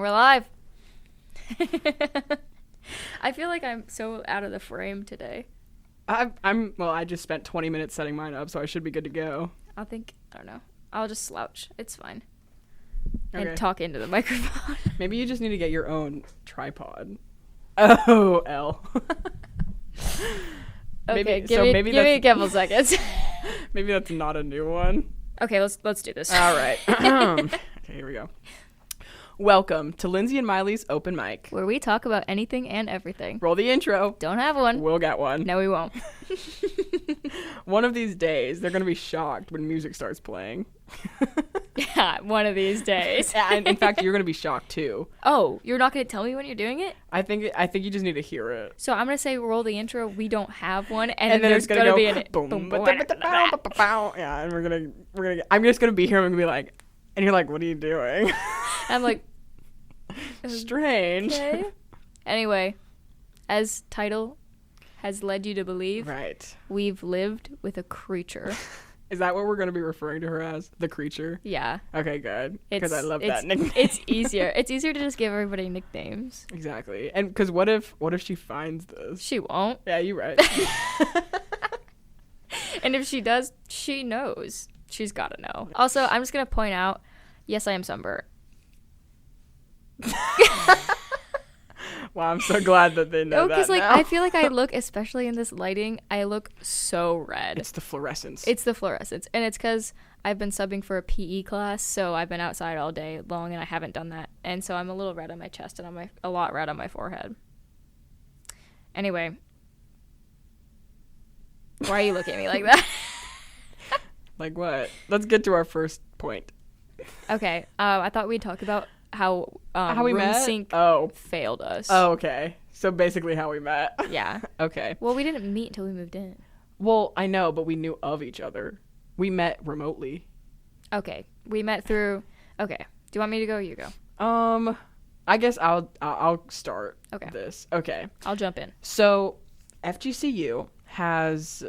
we're live. I feel like I'm so out of the frame today. I just spent 20 minutes setting mine up, so I should be good to go. I don't know. I'll just slouch. It's fine. Okay. And talk into the microphone. Maybe you just need to get your own tripod. Oh, L. Okay, give me a couple seconds. Maybe that's not a new one. Okay, let's do this. All right. Okay, here we go. Welcome to Linsey and Maile's Open Mic, where we talk about anything and everything. Roll the intro. Don't have one. We'll get one. No, we won't. One of these days, they're going to be shocked when music starts playing. Yeah, one of these days. And in fact, you're going to be shocked too. Oh, you're not going to tell me when you're doing it? I think you just need to hear it. So I'm going to say roll the intro. We don't have one. And then there's going to be an boom, boom, boom. Yeah, and I'm just going to be here and I'm going to be like, and you're like, what are you doing? I'm like, strange. Okay. Anyway, as title has led you to believe, right? We've lived with a creature. Is that what we're going to be referring to her as? The creature? Yeah. Okay, good. Because I love that nickname. It's easier. It's easier to just give everybody nicknames. Exactly. And because what if she finds this? She won't. Yeah, you're right. And if she does, she knows. She's got to know. Also, I'm just going to point out, yes, I am sunburnt. Wow, I'm so glad that they know that because now. I feel like I look, especially in this lighting, I look so red. It's the fluorescence. And it's because I've been subbing for a PE class, so I've been outside all day long, and I haven't done that. And so I'm a little red on my chest and a lot red on my forehead. Anyway. Why are you looking at me like that? Like what? Let's get to our first point. Okay. I thought we'd talk about how we Room met? Sync failed us. Oh, okay. So basically how we met. Yeah. Okay. Well, we didn't meet until we moved in. Well, I know, but we knew of each other. We met remotely. Okay. We met through... Okay. Do you want me to go or you go? I guess I'll start this. Okay. I'll jump in. So, FGCU has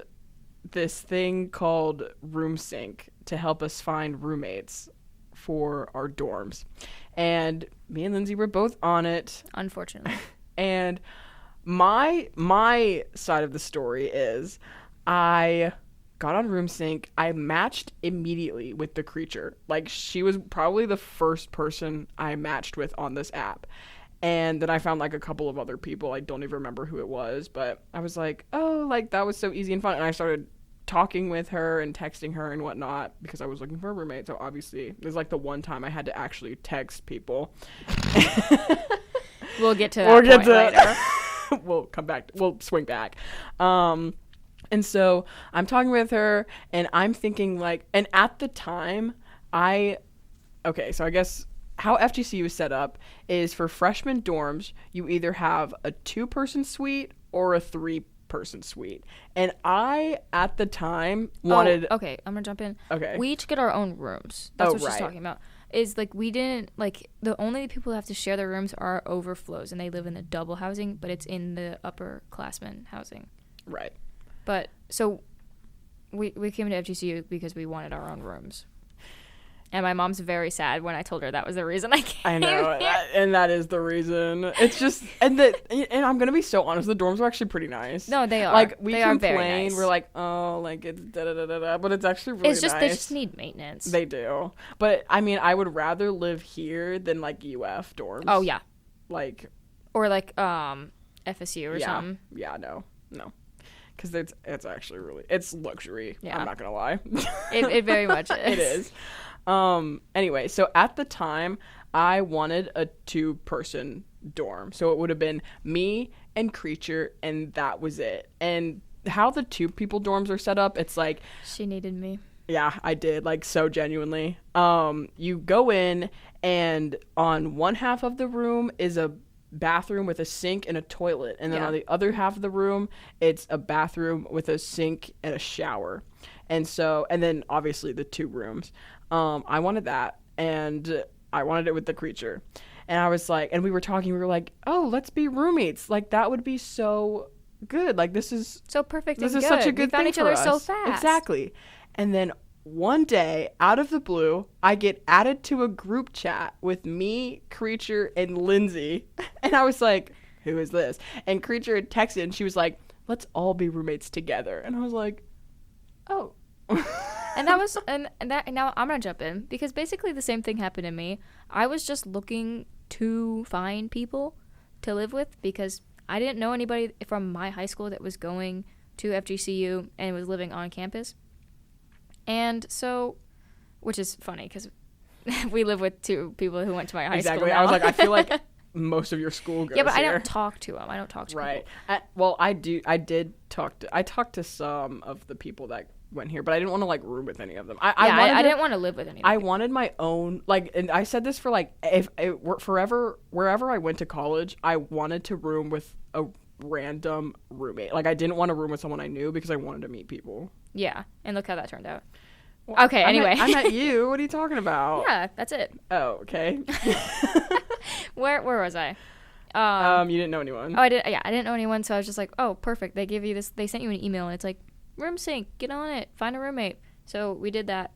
this thing called Room Sync to help us find roommates for our dorms. And me and Linsey were both on it. Unfortunately. And my side of the story is I got on Room Sync. I matched immediately with the creature. Like, she was probably the first person I matched with on this app. And then I found like a couple of other people. I don't even remember who it was, but I was like, oh, like that was so easy and fun. And I started talking with her and texting her and whatnot because I was looking for a roommate. So obviously it was like the one time I had to actually text people. We'll get to that point later. We'll come back. We'll swing back. And so I'm talking with her and I'm thinking like, and at the time so I guess how FGCU is set up is for freshman dorms, you either have a 2-person suite or a 3-person suite. And I, at the time, wanted... Oh, okay, I'm going to jump in. Okay. We each get our own rooms. That's what she's talking about. Is, like, we didn't... Like, the only people who have to share their rooms are overflows, and they live in the double housing, but it's in the upperclassmen housing. Right. But, so, we came to FGCU because we wanted our own rooms. And my mom's very sad when I told her that was the reason I came. I know, and that is the reason. It's just, and I'm gonna be so honest, the dorms are actually pretty nice. No, they are. Like we they complain, are very nice. We're like, oh, like it's da da da da da, but it's actually really nice. They just need maintenance. They do, but I mean, I would rather live here than like UF dorms. Oh yeah, like, or like FSU or something. Yeah, no, because it's actually really it's luxury. Yeah. I'm not gonna lie. It very much is. It is. Anyway, so at the time I wanted a 2-person dorm. So it would have been me and Creature and that was it. And how the 2-people dorms are set up, it's like she needed me. Yeah, I did, like so genuinely. You go in and on one half of the room is a bathroom with a sink and a toilet. And then on the other half of the room, it's a bathroom with a sink and a shower. And then obviously the 2 rooms. I wanted that, and I wanted it with the creature. And I was like, and we were talking, we were like, oh, let's be roommates. Like, that would be so good. Like, this is so perfect. This and is good. such a good we found thing each for other us. so fast. Exactly. And then one day, out of the blue, I get added to a group chat with me, Creature, and Linsey. And I was like, who is this? And Creature had texted, and she was like, let's all be roommates together. And I was like, oh. And that was, and now I'm going to jump in, because basically the same thing happened to me. I was just looking to find people to live with, because I didn't know anybody from my high school that was going to FGCU and was living on campus. And so, which is funny, because we live with 2 people who went to my high school. Exactly. I was like, I feel like most of your school goes yeah, but here. I don't talk to them. I don't talk to right. people. Well, I talked to some of the people that went here, but I didn't want to like room with any of them. I didn't want to live with any of them. I wanted my own, like, and I said this for like, if it were forever, wherever I went to college, I wanted to room with a random roommate. Like, I didn't want to room with someone I knew, because I wanted to meet people. Yeah, and look how that turned out. Well, okay, anyway. I met you. What are you talking about? Yeah, that's it. Oh, okay. Where was I? You didn't know anyone. Oh, I didn't know anyone, so I was just like, oh, perfect. They gave you this. They sent you an email, and it's like, room sync, get on it, find a roommate. So we did that.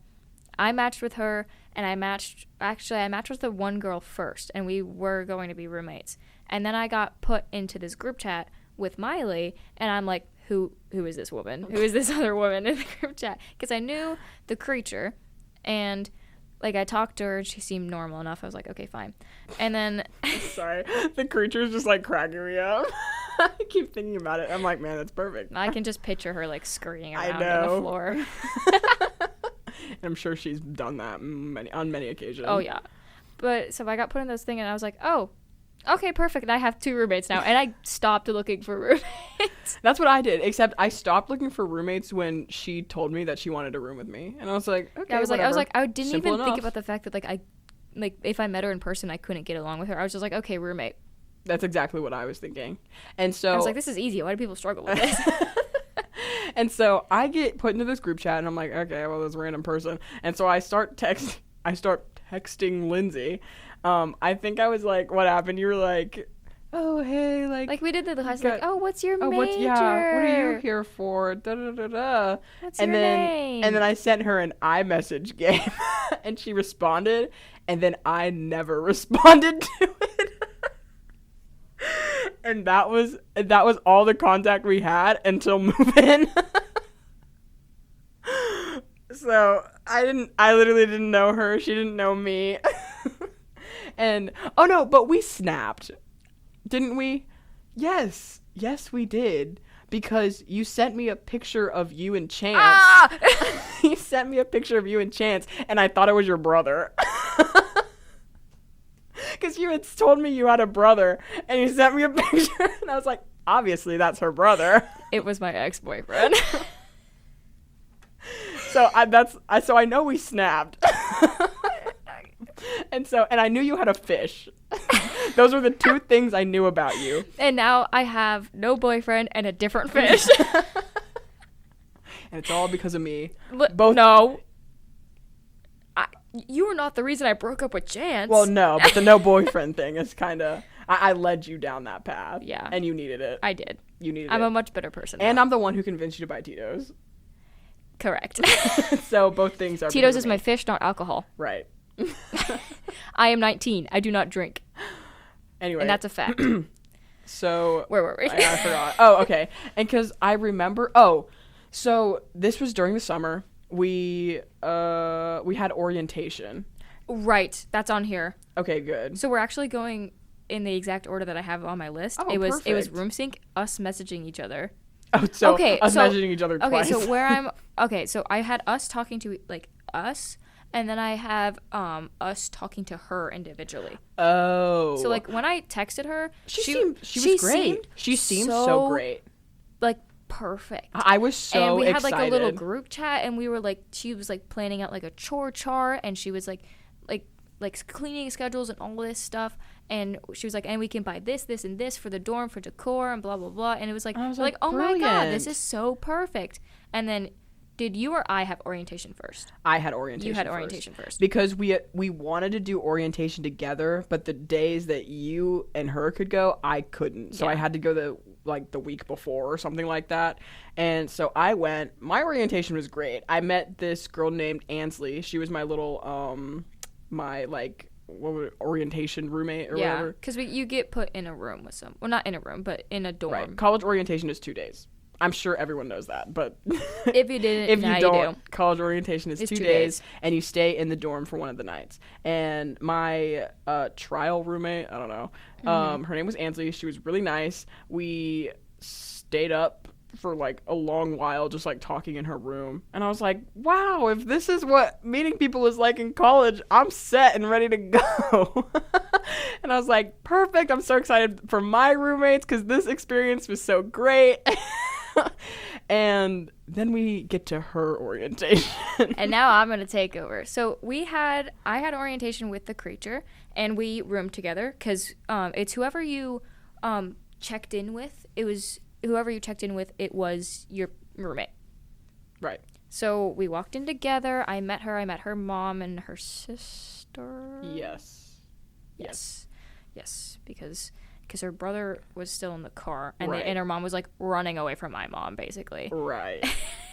I matched with her, and I matched with the one girl first, and we were going to be roommates. And then I got put into this group chat with Maile, and I'm like, who is this woman? Who is this other woman in the group chat? Because I knew the Creature, and like I talked to her, and she seemed normal enough. I was like, okay, fine. And then sorry, the Creature's just like cracking me up. I keep thinking about it. I'm like, man, that's perfect. I can just picture her like scurrying around on the floor. I'm sure she's done that on many occasions. Oh yeah, but so I got put in this thing, and I was like, oh, okay, perfect. I have 2 roommates now, and I stopped looking for roommates. That's what I did, except I stopped looking for roommates when she told me that she wanted to room with me, and I was like, okay, I was whatever. like, I didn't Simple even enough. think about the fact that like if I met her in person, I couldn't get along with her. I was just like, okay, roommate. That's exactly what I was thinking, and so I was like, this is easy. Why do people struggle with this? And so I get put into this group chat, and I'm like, okay, well, this random person, and so I start texting Linsey. I think I was like, what happened? You were like, oh, hey, like we did the class, like, oh, what's your major? What are you here for? Da da da da. What's your name? And then I sent her an iMessage game, and she responded, and then I never responded to it. And that was all the contact we had until move-in. So I literally didn't know her. She didn't know me. And oh no, but we snapped, didn't we? Yes, we did, because you sent me a picture of you and Chance. You sent me a picture of you and Chance, and I thought it was your brother. Because you had told me you had a brother, and you sent me a picture, and I was like, obviously that's her brother. It was my ex-boyfriend. So I know we snapped. And I knew you had a fish. Those were the 2 things I knew about you. And now I have no boyfriend and a different fish. And it's all because of me. Both. No. You were not the reason I broke up with Chance. Well, no, but the no boyfriend thing is kind of... I led you down that path. Yeah. And you needed it. I did. You needed it. I'm a much better person And now. I'm the one who convinced you to buy Tito's. Correct. So both things are... Tito's is my fish, not alcohol. Right. I am 19. I do not drink. Anyway. And that's a fact. So... Where were we? I forgot. Oh, okay. And because I remember... Oh, so this was during the summer. We had orientation. Right. That's on here. Okay, good. So we're actually going in the exact order that I have on my list. Oh, it was perfect. room sync, us messaging each other. Oh, so us messaging each other twice. So I had us talking to like us, and then I have us talking to her individually. Oh. So like when I texted her, she was great. She seemed so great. Like perfect. I was so excited. And we had like a little group chat, and we were like, she was like planning out like a chore chart, and she was like cleaning schedules and all this stuff, and she was like, and we can buy this and this for the dorm for decor and blah blah blah, and it was like, oh my god, this is so perfect. And then did you or I have orientation first? I had orientation. You had orientation first because we wanted to do orientation together, but the days that you and her could go, I couldn't, so I had to go the like the week before or something like that. And so I went. My orientation was great. I met this girl named Ansley. She was my little my like orientation roommate or whatever. Because you get put in a room with some. Well, not in a room, but in a dorm. Right. College orientation is 2 days. I'm sure everyone knows that, but if you didn't, if now you don't, you do. College orientation is 2 days, and you stay in the dorm for one of the nights. And my trial roommate, I don't know, her name was Ansley. She was really nice. We stayed up for like a long while just like talking in her room, and I was like, wow, if this is what meeting people is like in college, I'm set and ready to go. And I was like, perfect. I'm so excited for my roommates because this experience was so great. And then we get to her orientation. And now I'm going to take over. So I had orientation with the creature, and we roomed together because it's whoever you checked in with. It was whoever you checked in with, it was your roommate. Right. So we walked in together. I met her mom and her sister. Yes. Because her brother was still in the car, and, right. And her mom was like running away from my mom, basically. Right.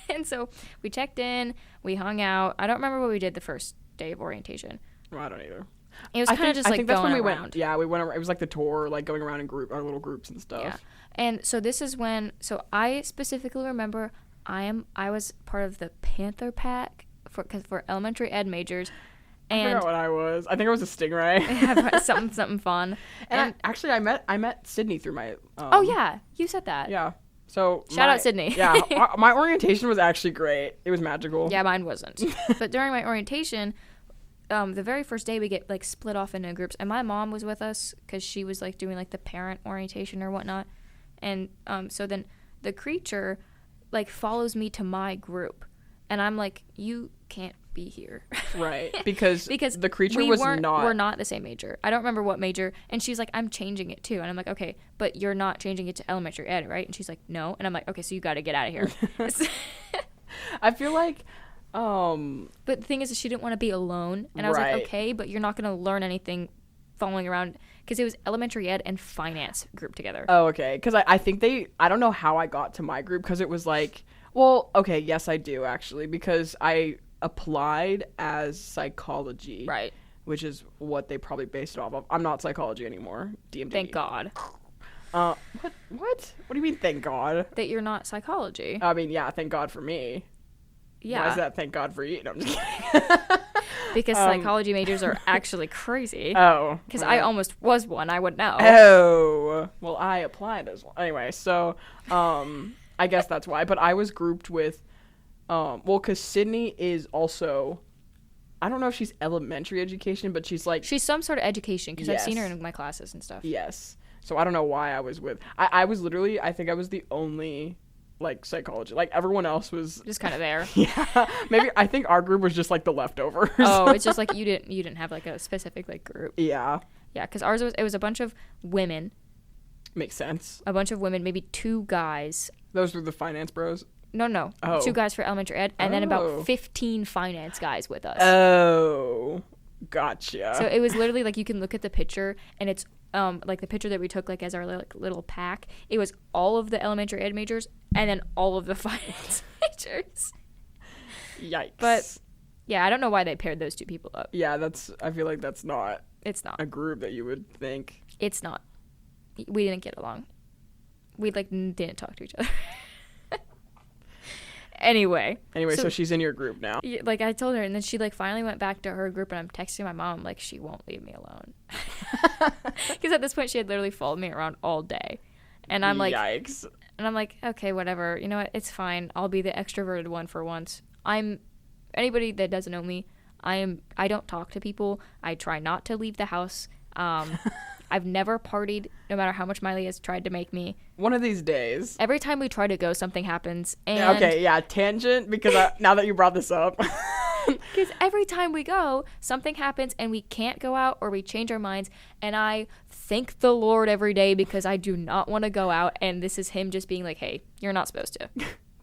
And so we checked in, we hung out. I don't remember what we did the first day of orientation. Well, I don't either. It was kind of just like think that's going when we around. went. Yeah, we went around. It was like the tour, like going around in our little groups and stuff. Yeah. And so this is when. So I specifically remember I was part of the Panther Pack for elementary ed majors. And I forgot what I was. I think I was a stingray. something fun. And actually, I met Sydney through my. Oh yeah, you said that. Yeah. So shout out Sydney. Yeah, my orientation was actually great. It was magical. Yeah, mine wasn't. But during my orientation, the very first day we get like split off into groups, and my mom was with us because she was like doing like the parent orientation or whatnot, and so then the creature like follows me to my group, and I'm like, you can't be here. Right. Because the creature we're not the same major. I don't remember what major, and she's like, I'm changing it too. And I'm like, okay, but you're not changing it to elementary ed, right? And she's like, no. And I'm like, okay, so you got to get out of here. I feel like but the thing is she didn't want to be alone, and I was right. like, okay, but you're not going to learn anything following around, because it was elementary ed and finance grouped together. Oh, okay. Because I think I don't know how I got to my group, because it was like, well, okay, yes, I do actually, because I applied as psychology, right, which is what they probably based it off of. I'm not psychology anymore. DMD. Thank God. What do you mean thank God? That you're not psychology. I mean, yeah, thank God for me. Yeah. Why is that thank God for you? No, I'm just kidding. Because psychology majors are actually crazy. Oh. Because I almost was one, I would know. Oh. Well, I applied as one. Anyway, so I guess that's why. But I was grouped with because Sydney is also, I don't know if she's elementary education, but she's some sort of education, because yes. I've seen her in my classes and stuff. Yes. So I don't know why I was with, I was literally, I think I was the only like psychology, like everyone else was just kind of there. Yeah. Maybe I think our group was just like the leftovers. Oh, it's just like you didn't have like a specific like group. Yeah. Yeah, because ours was a bunch of women. Makes sense. A bunch of women, maybe 2 guys. Those were the finance bros? No. Oh. 2 guys for elementary ed, and then about 15 finance guys with us. Oh, gotcha. So it was literally like you can look at the picture, and it's like the picture that we took like as our like little pack. It was all of the elementary ed majors and then all of the finance majors. Yikes. But yeah, I don't know why they paired those 2 people up. Yeah, I feel like that's not. It's not a group that you would think. It's not. We didn't get along. We like didn't talk to each other. Anyway, so she's in your group now. Like I told her, and then she like finally went back to her group, and I'm texting my mom like she won't leave me alone, because at this point she had literally followed me around all day, and I'm like, yikes. And I'm like, okay, whatever, you know what, it's fine. I'll be the extroverted one for once. Anybody that doesn't know me, I don't talk to people. I try not to leave the house. I've never partied, no matter how much Maile has tried to make me. One of these days. Every time we try to go, something happens. And okay, yeah, tangent, because now that you brought this up. Because every time we go, something happens and we can't go out, or we change our minds. And I thank the Lord every day, because I do not want to go out. And this is him just being like, hey, you're not supposed to.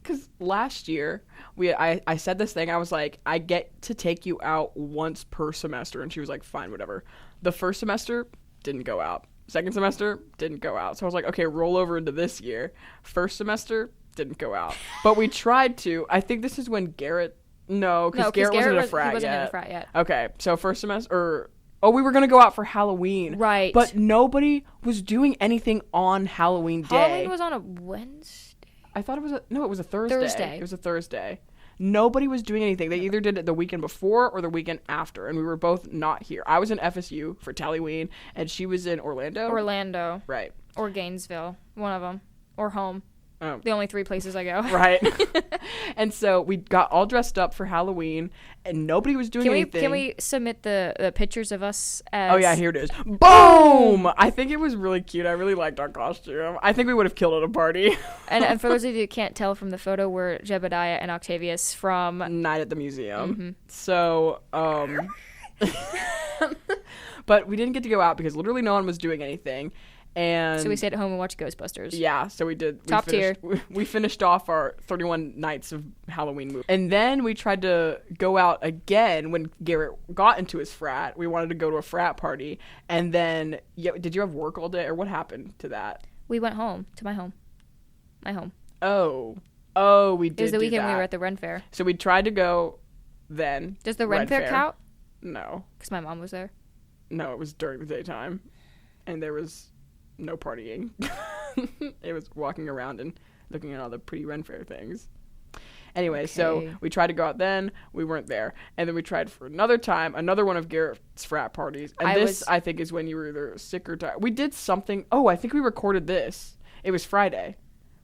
Because last year, I said this thing. I was like, I get to take you out once per semester. And she was like, fine, whatever. The first semester, didn't go out. Second semester, didn't go out. So I was like, okay, roll over into this year. First semester, didn't go out. But we tried to. I think this is when Garrett... No, because Garrett wasn't in a frat yet. He wasn't in a frat yet. Okay, so first semester... we were going to go out for Halloween. Right. But nobody was doing anything on Halloween day. Halloween was on a Wednesday? I thought it was it was a Thursday. Thursday. It was a Thursday. Nobody was doing anything. They either did it the weekend before or the weekend after, and we were both not here. I was in FSU for Halloween, and she was in Orlando. Orlando. Right. Or Gainesville. One of them. Or home. Oh. The only 3 places I go. Right. And so we got all dressed up for Halloween, and nobody was doing anything. Can we submit the pictures of us as... Oh, yeah, here it is. Boom! I think it was really cute. I really liked our costume. I think we would have killed at a party. and for those of you who can't tell from the photo, we're Jebediah and Octavius from... Night at the Museum. Mm-hmm. So, but we didn't get to go out because literally no one was doing anything. And so we stayed at home and watched Ghostbusters. Yeah, so we did. Top tier. We finished off our 31 nights of Halloween movie. And then we tried to go out again when Garrett got into his frat. We wanted to go to a frat party. And then, did you have work all day? Or what happened to that? We went home, to my home. My home. Oh, we did. It was the do weekend that. we were at the Ren Fair. So we tried to go then. Does the Ren Fair count? No. Because my mom was there. No, it was during the daytime. And there was... no partying. It was walking around and looking at all the pretty Ren Fair things. Anyway, So we tried to go out then. We weren't there. And then we tried for another time, another one of Garrett's frat parties. And I think, is when you were either sick or tired. We did something. Oh, I think we recorded this. It was Friday.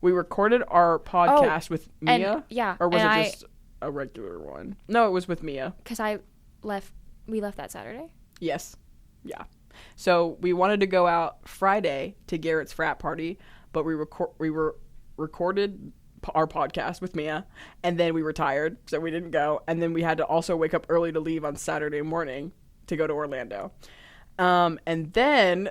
We recorded our podcast with Mia. Or was it just a regular one? No, it was with Mia. Because we left that Saturday? Yes. Yeah. So we wanted to go out Friday to Garrett's frat party, but we recorded our podcast with Mia, and then we were tired, so we didn't go. And then we had to also wake up early to leave on Saturday morning to go to Orlando. And then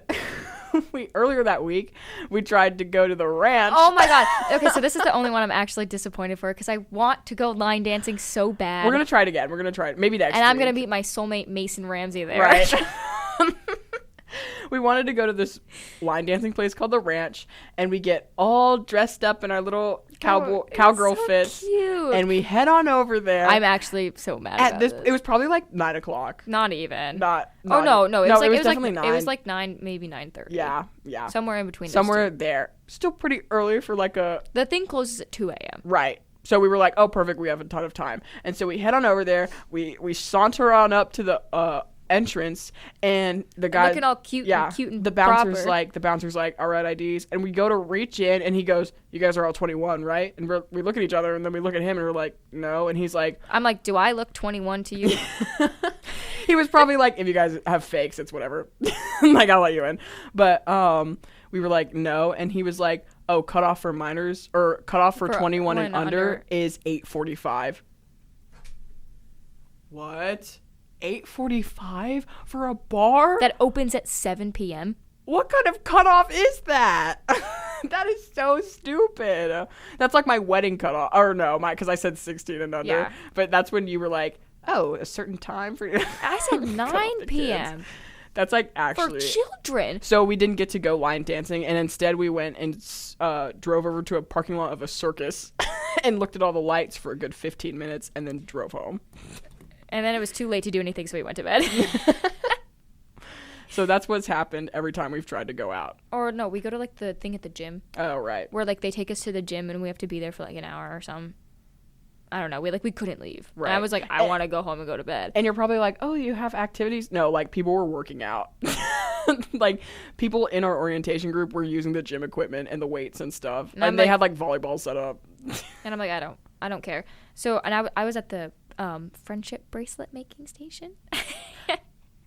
earlier that week, we tried to go to the ranch. Oh my God. Okay, so this is the only one I'm actually disappointed for because I want to go line dancing so bad. We're going to try it again. We're going to try it. Maybe next week. And I'm going to meet my soulmate Mason Ramsey there. Right. We wanted to go to this line dancing place called The Ranch, and we get all dressed up in our little cowgirl fits. Cute. And we head on over there. I'm actually so mad about this. It was probably like 9 o'clock. Not even. Not oh, no. It was definitely like 9. It was like 9, maybe 9:30. Yeah. Somewhere in between. Somewhere there. Still pretty early for like a... The thing closes at 2 a.m. Right. So we were like, oh, perfect. We have a ton of time. And so we head on over there. We saunter on up to the... entrance, and the guy looking all cute and the bouncer's like, all right, IDs, and we go to reach in, and he goes, you guys are all 21, right? And we look at each other, and then we look at him, and we're like, no. And he's like, I'm like, do I look 21 to you? He was probably like, if you guys have fakes, it's whatever. Like, I'll let you in. But we were like, no. And he was like, oh, cutoff for minors, or cutoff for 21 and under is 8:45. What? 8:45 for a bar that opens at 7 p.m. What kind of cutoff is that? That is so stupid. That's like my wedding cutoff, or no, because I said 16 and under. Yeah. But that's when you were like, oh, a certain time for. I said 9 p.m. That's like actually for children. So we didn't get to go line dancing, and instead we went and drove over to a parking lot of a circus and looked at all the lights for a good 15 minutes, and then drove home. And then it was too late to do anything, so we went to bed. So that's what's happened every time we've tried to go out. Or no, we go to like the thing at the gym. Oh, right. Where like they take us to the gym and we have to be there for like an hour or something. I don't know. We couldn't leave. Right. And I was like, I want to go home and go to bed. And you're probably like, oh, you have activities? No, like people were working out. Like people in our orientation group were using the gym equipment and the weights and stuff. And they had like volleyball set up. And I'm like, I don't care. So, and I was at the friendship bracelet making station.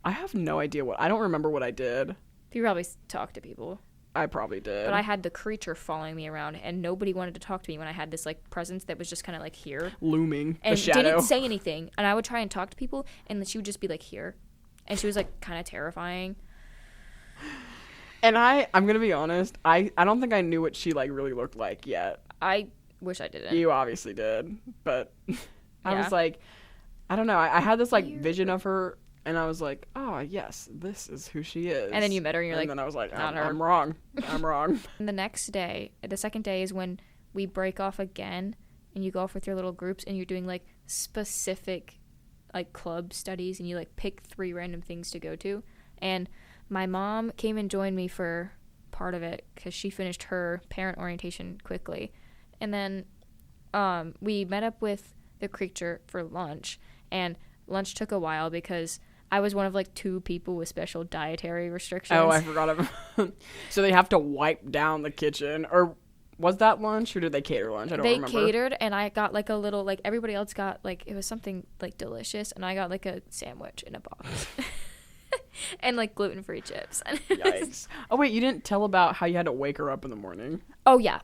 I have no idea I don't remember what I did. You probably talked to people. I probably did. But I had the creature following me around, and nobody wanted to talk to me when I had this like presence that was just kind of like here, looming, and a shadow. Didn't say anything. And I would try and talk to people, and she would just be like here, and she was like kind of terrifying. And I'm gonna be honest, I don't think I knew what she like really looked like yet. I wish I didn't. You obviously did, but I was like, I don't know. I had this like vision of her, And I was like, oh, yes, this is who she is. And then you met her and you're like, and then I was like, not her. I'm wrong. I'm wrong. And the next day, the second day is when we break off again and you go off with your little groups and you're doing like specific like club studies and you like pick 3 random things to go to. And my mom came and joined me for part of it because she finished her parent orientation quickly. And then we met up with the creature for lunch, and lunch took a while because I was one of like 2 people with special dietary restrictions. Oh, I forgot about. So they have to wipe down the kitchen, or was that lunch, or did they cater lunch? I don't remember. They catered, and I got like a little, like everybody else got like, it was something like delicious, and I got like a sandwich in a box. And like gluten-free chips. Yikes. Oh wait, you didn't tell about how you had to wake her up in the morning. Oh yeah.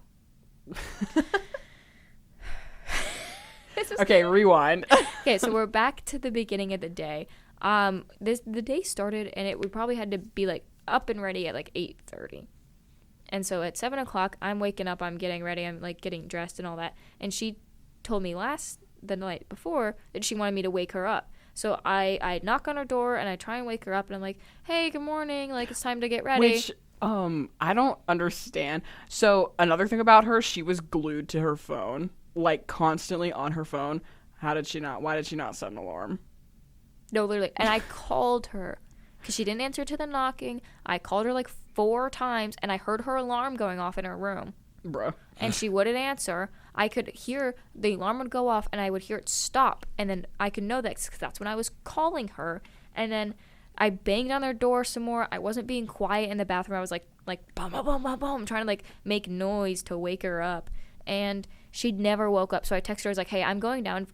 Okay, rewind. Okay, so we're back to the beginning of the day. The day started, and we probably had to be like up and ready at like 8:30. And so at 7 o'clock, I'm waking up, I'm getting ready, I'm like getting dressed and all that. And she told me the night before that she wanted me to wake her up. So I knock on her door and I try and wake her up, and I'm like, hey, good morning, like it's time to get ready. Which I don't understand. So another thing about her, she was glued to her phone, like constantly on her phone. Why did she not set an alarm? No, literally. And I called her because she didn't answer to the knocking. I called her like 4 times, and I heard her alarm going off in her room. Bro. And she wouldn't answer. I could hear the alarm would go off, and I would hear it stop. And then I could know that because that's when I was calling her. And then I banged on their door some more. I wasn't being quiet in the bathroom. I was like boom, boom, boom, boom, boom, trying to like make noise to wake her up. And she never woke up. So I texted her. I was like, hey, I'm going down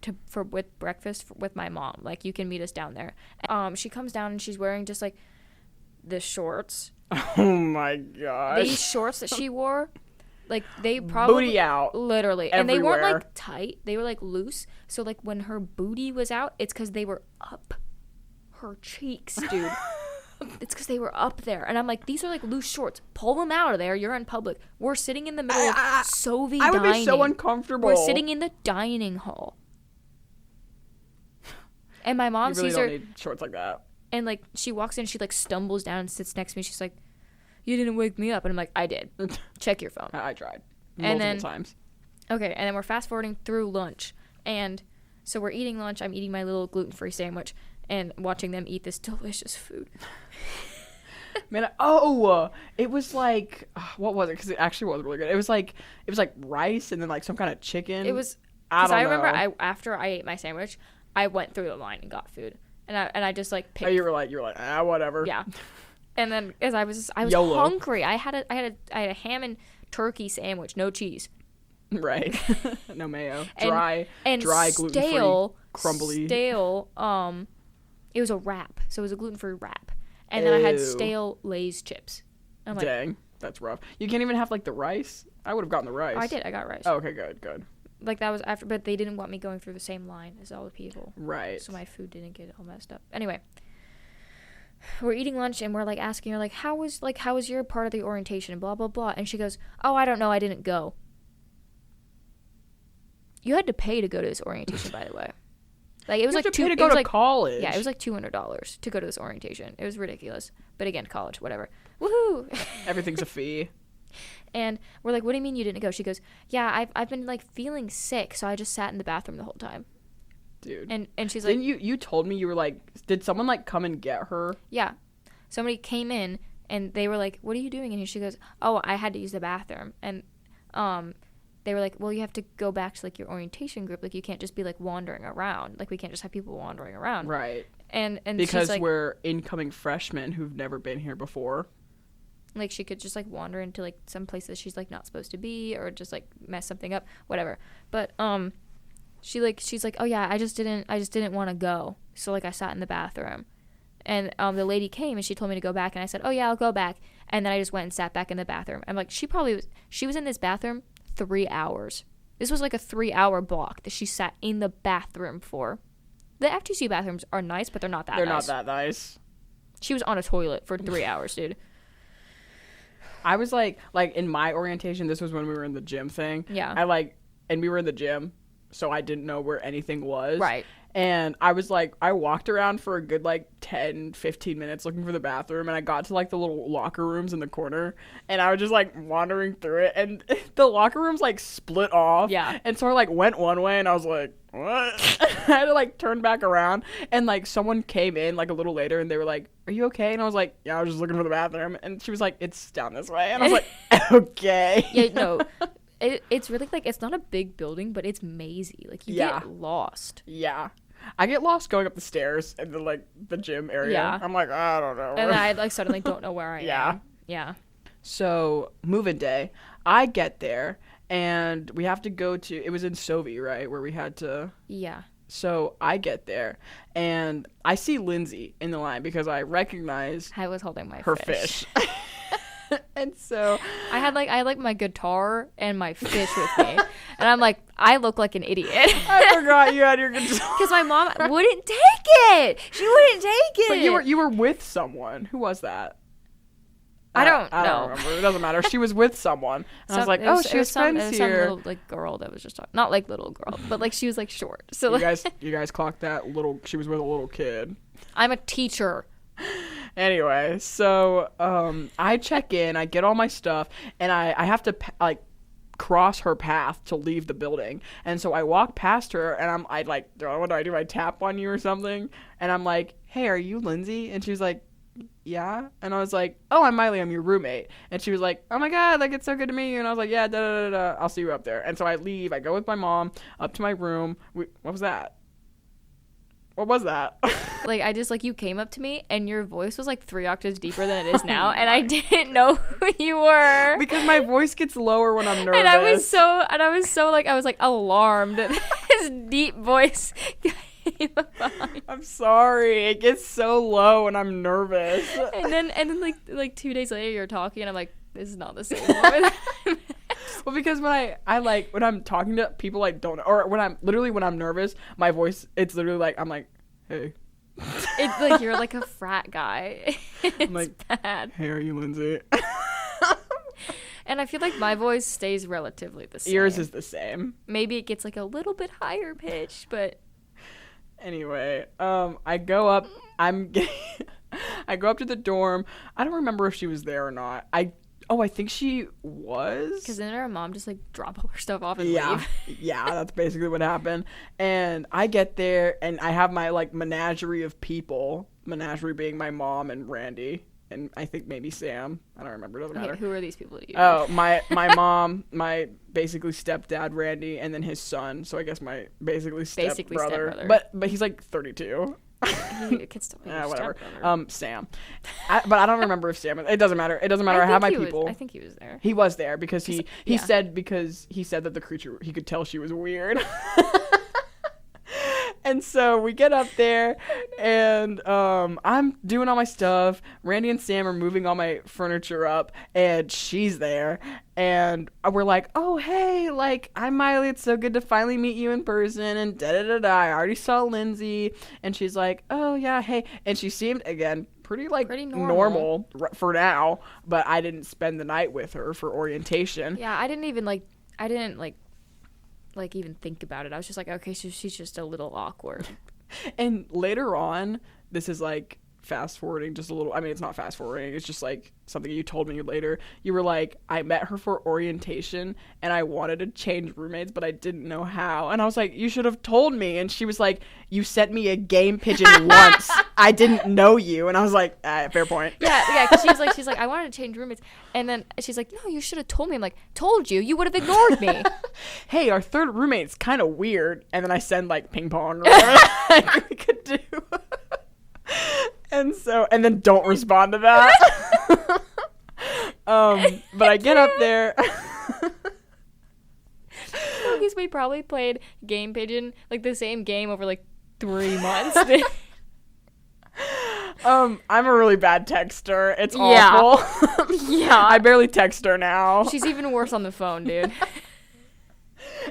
with breakfast with my mom. Like, you can meet us down there. She comes down, and she's wearing just like the shorts. Oh my gosh. These shorts that she wore, like they probably booty out, literally, everywhere. And they weren't like tight. They were like loose. So like when her booty was out, it's because they were up her cheeks, dude. It's because they were up there, and I'm like, these are like loose shorts. Pull them out of there. You're in public. We're sitting in the middle of Soviet dining. I would be so uncomfortable. We're sitting in the dining hall, and my mom you really sees don't her need shorts like that. And like she walks in, she like stumbles down and sits next to me. She's like, you didn't wake me up. And I'm like, I did. Check your phone. I tried multiple times. Okay, and then we're fast forwarding through lunch, and so we're eating lunch. I'm eating my little gluten-free sandwich and watching them eat this delicious food. Man, it was like, what was it? Because it actually was really good. It was like rice and then like some kind of chicken. It was, because I remember after I ate my sandwich, I went through the line and got food, and I just like picked. Oh, you were like whatever. Yeah. And then as I was YOLO. hungry, I had a ham and turkey sandwich, no cheese. Right. No mayo. And dry, gluten-free, crumbly. Stale, it was a wrap. So it was a gluten-free wrap. And then I had stale Lay's chips. I'm like, dang, that's rough. You can't even have like the rice? I would have gotten the rice. Oh, I did. I got rice. Oh, okay, good. Like that was after, but they didn't want me going through the same line as all the people. Right. So my food didn't get all messed up. Anyway, we're eating lunch and we're like asking her like, how was your part of the orientation and blah blah blah, and she goes, oh, I don't know, I didn't go. You had to pay to go to this orientation, by the way. Like it was like to go to college. Yeah, it was like $200 to go to this orientation. It was ridiculous. But again, college, whatever. Woohoo! Everything's a fee. And we're like, what do you mean you didn't go? She goes, yeah, I've been like feeling sick, so I just sat in the bathroom the whole time. Dude. And she's like, then you told me, you were like, did someone like come and get her? Yeah. Somebody came in and they were like, what are you doing in here? She goes, oh, I had to use the bathroom. And they were like, well, you have to go back to like your orientation group. Like you can't just be like wandering around. Like we can't just have people wandering around. Right. And because she's like, we're incoming freshmen who've never been here before. Like she could just like wander into like some places she's like not supposed to be, or just like mess something up, whatever. But she's like, oh yeah, I just didn't want to go, so like I sat in the bathroom. And the lady came and she told me to go back, and I said, oh yeah, I'll go back. And then I just went and sat back in the bathroom. I'm like, she was in this bathroom 3 hours. This was like a 3-hour block that she sat in the bathroom for. The FTC bathrooms are nice, but they're not that nice. They're not that nice. She was on a toilet for 3 hours, dude. I was like in my orientation, this was when we were in the gym thing. Yeah. And we were in the gym, so I didn't know where anything was. Right. And I was like, I walked around for a good like 10, 15 minutes looking for the bathroom, and I got to like the little locker rooms in the corner, and I was just like wandering through it, and the locker rooms like split off. Yeah. And so I like went one way, and I was like, what? I had to like turn back around, and like someone came in like a little later, and they were like, are you okay? And I was like, yeah, I was just looking for the bathroom. And she was like, it's down this way. And I was like, okay. Yeah, no. It's really like, it's not a big building, but it's mazy. Like, you get lost. Yeah. I get lost going up the stairs in the like the gym area. Yeah. I'm like, I don't know. And I like suddenly don't know where I am. Yeah. So move-in day, I get there, and we have to go to, it was in Sovi, right, where we had to. Yeah. So I get there, and I see Linsey in the line because I recognize I was holding her fish. And so I had like my guitar and my fish with me, and I'm like, I look like an idiot. I forgot you had your guitar because my mom wouldn't take it. She wouldn't take it. But you were with someone. Who was that? I don't know. I don't remember. It doesn't matter. She was with someone. And I was like, she has friends here. Some little like girl that was just talking. Not like little girl, but like she was like short. So you guys clocked that she was with a little kid. I'm a teacher. Anyway, so I check in, I get all my stuff, and I have to like cross her path to leave the building. And so I walk past her, and I like, what do I do? I tap on you or something, and I'm like, hey, are you Linsey? And she was like, yeah. And I was like, oh, I'm Maile, I'm your roommate. And she was like, oh my god, like, it's so good to meet you. And I was like, yeah, I'll see you up there. And so I leave, I go with my mom up to my room. What was that? Like, I just, like, you came up to me, and your voice was, like, 3 octaves deeper than it is now, and I didn't know who you were. Because my voice gets lower when I'm nervous. And I was so, like, alarmed that his deep voice came up behind me. I'm sorry. It gets so low when I'm nervous. And then like 2 days later, you're talking, and I'm like, this is not the same woman. Well, because when when I'm talking to people I don't know, or when I'm nervous, my voice, it's literally like, I'm like, hey. It's like you're like a frat guy. It's like, bad. Hey, are you Linsey? And I feel like my voice stays relatively the same. Yours is the same. Maybe it gets like a little bit higher pitched, but anyway, I go up. I go up to the dorm. I don't remember if she was there or not. I think she was. Because then her mom just, like, drop all her stuff off and leave. Yeah, that's basically what happened. And I get there, and I have my, like, menagerie of people. Menagerie being my mom and Randy. And I think maybe Sam. I don't remember. It doesn't matter. Who are these people to you? Oh, my mom, my basically stepdad, Randy, and then his son. So I guess my basically stepbrother. But he's, like, 32. He could still be whatever. Sam. But I don't remember if Sam. It doesn't matter. I have my people. I think he was there. He was there because he said that the creature, he could tell she was weird. And so we get up there, and I'm doing all my stuff. Randy and Sam are moving all my furniture up, and she's there. And we're like, oh, hey, like, I'm Maile. It's so good to finally meet you in person. And da-da-da-da. I already saw Linsey. And she's like, oh, yeah, hey. And she seemed, again, pretty normal for now. But I didn't spend the night with her for orientation. Yeah, I didn't even even think about it. I was just like, okay, so she's just a little awkward. And later on, this is like fast forwarding just a little. I mean, it's not fast forwarding. It's just like something you told me later. You were like, I met her for orientation, and I wanted to change roommates, but I didn't know how. And I was like, you should have told me. And she was like, you sent me a game pigeon once. I didn't know you. And I was like, fair point. Yeah. Because she's like, I wanted to change roommates, and then she's like, no, you should have told me. I'm like, told you? You would have ignored me. Hey, our third roommate's kind of weird. And then I send like ping pong or whatever we could do. And then don't respond to that. But I get up there. Because we probably played Game Pigeon, like the same game over like 3 months. I'm a really bad texter. It's awful. Yeah. I barely text her now. She's even worse on the phone, dude.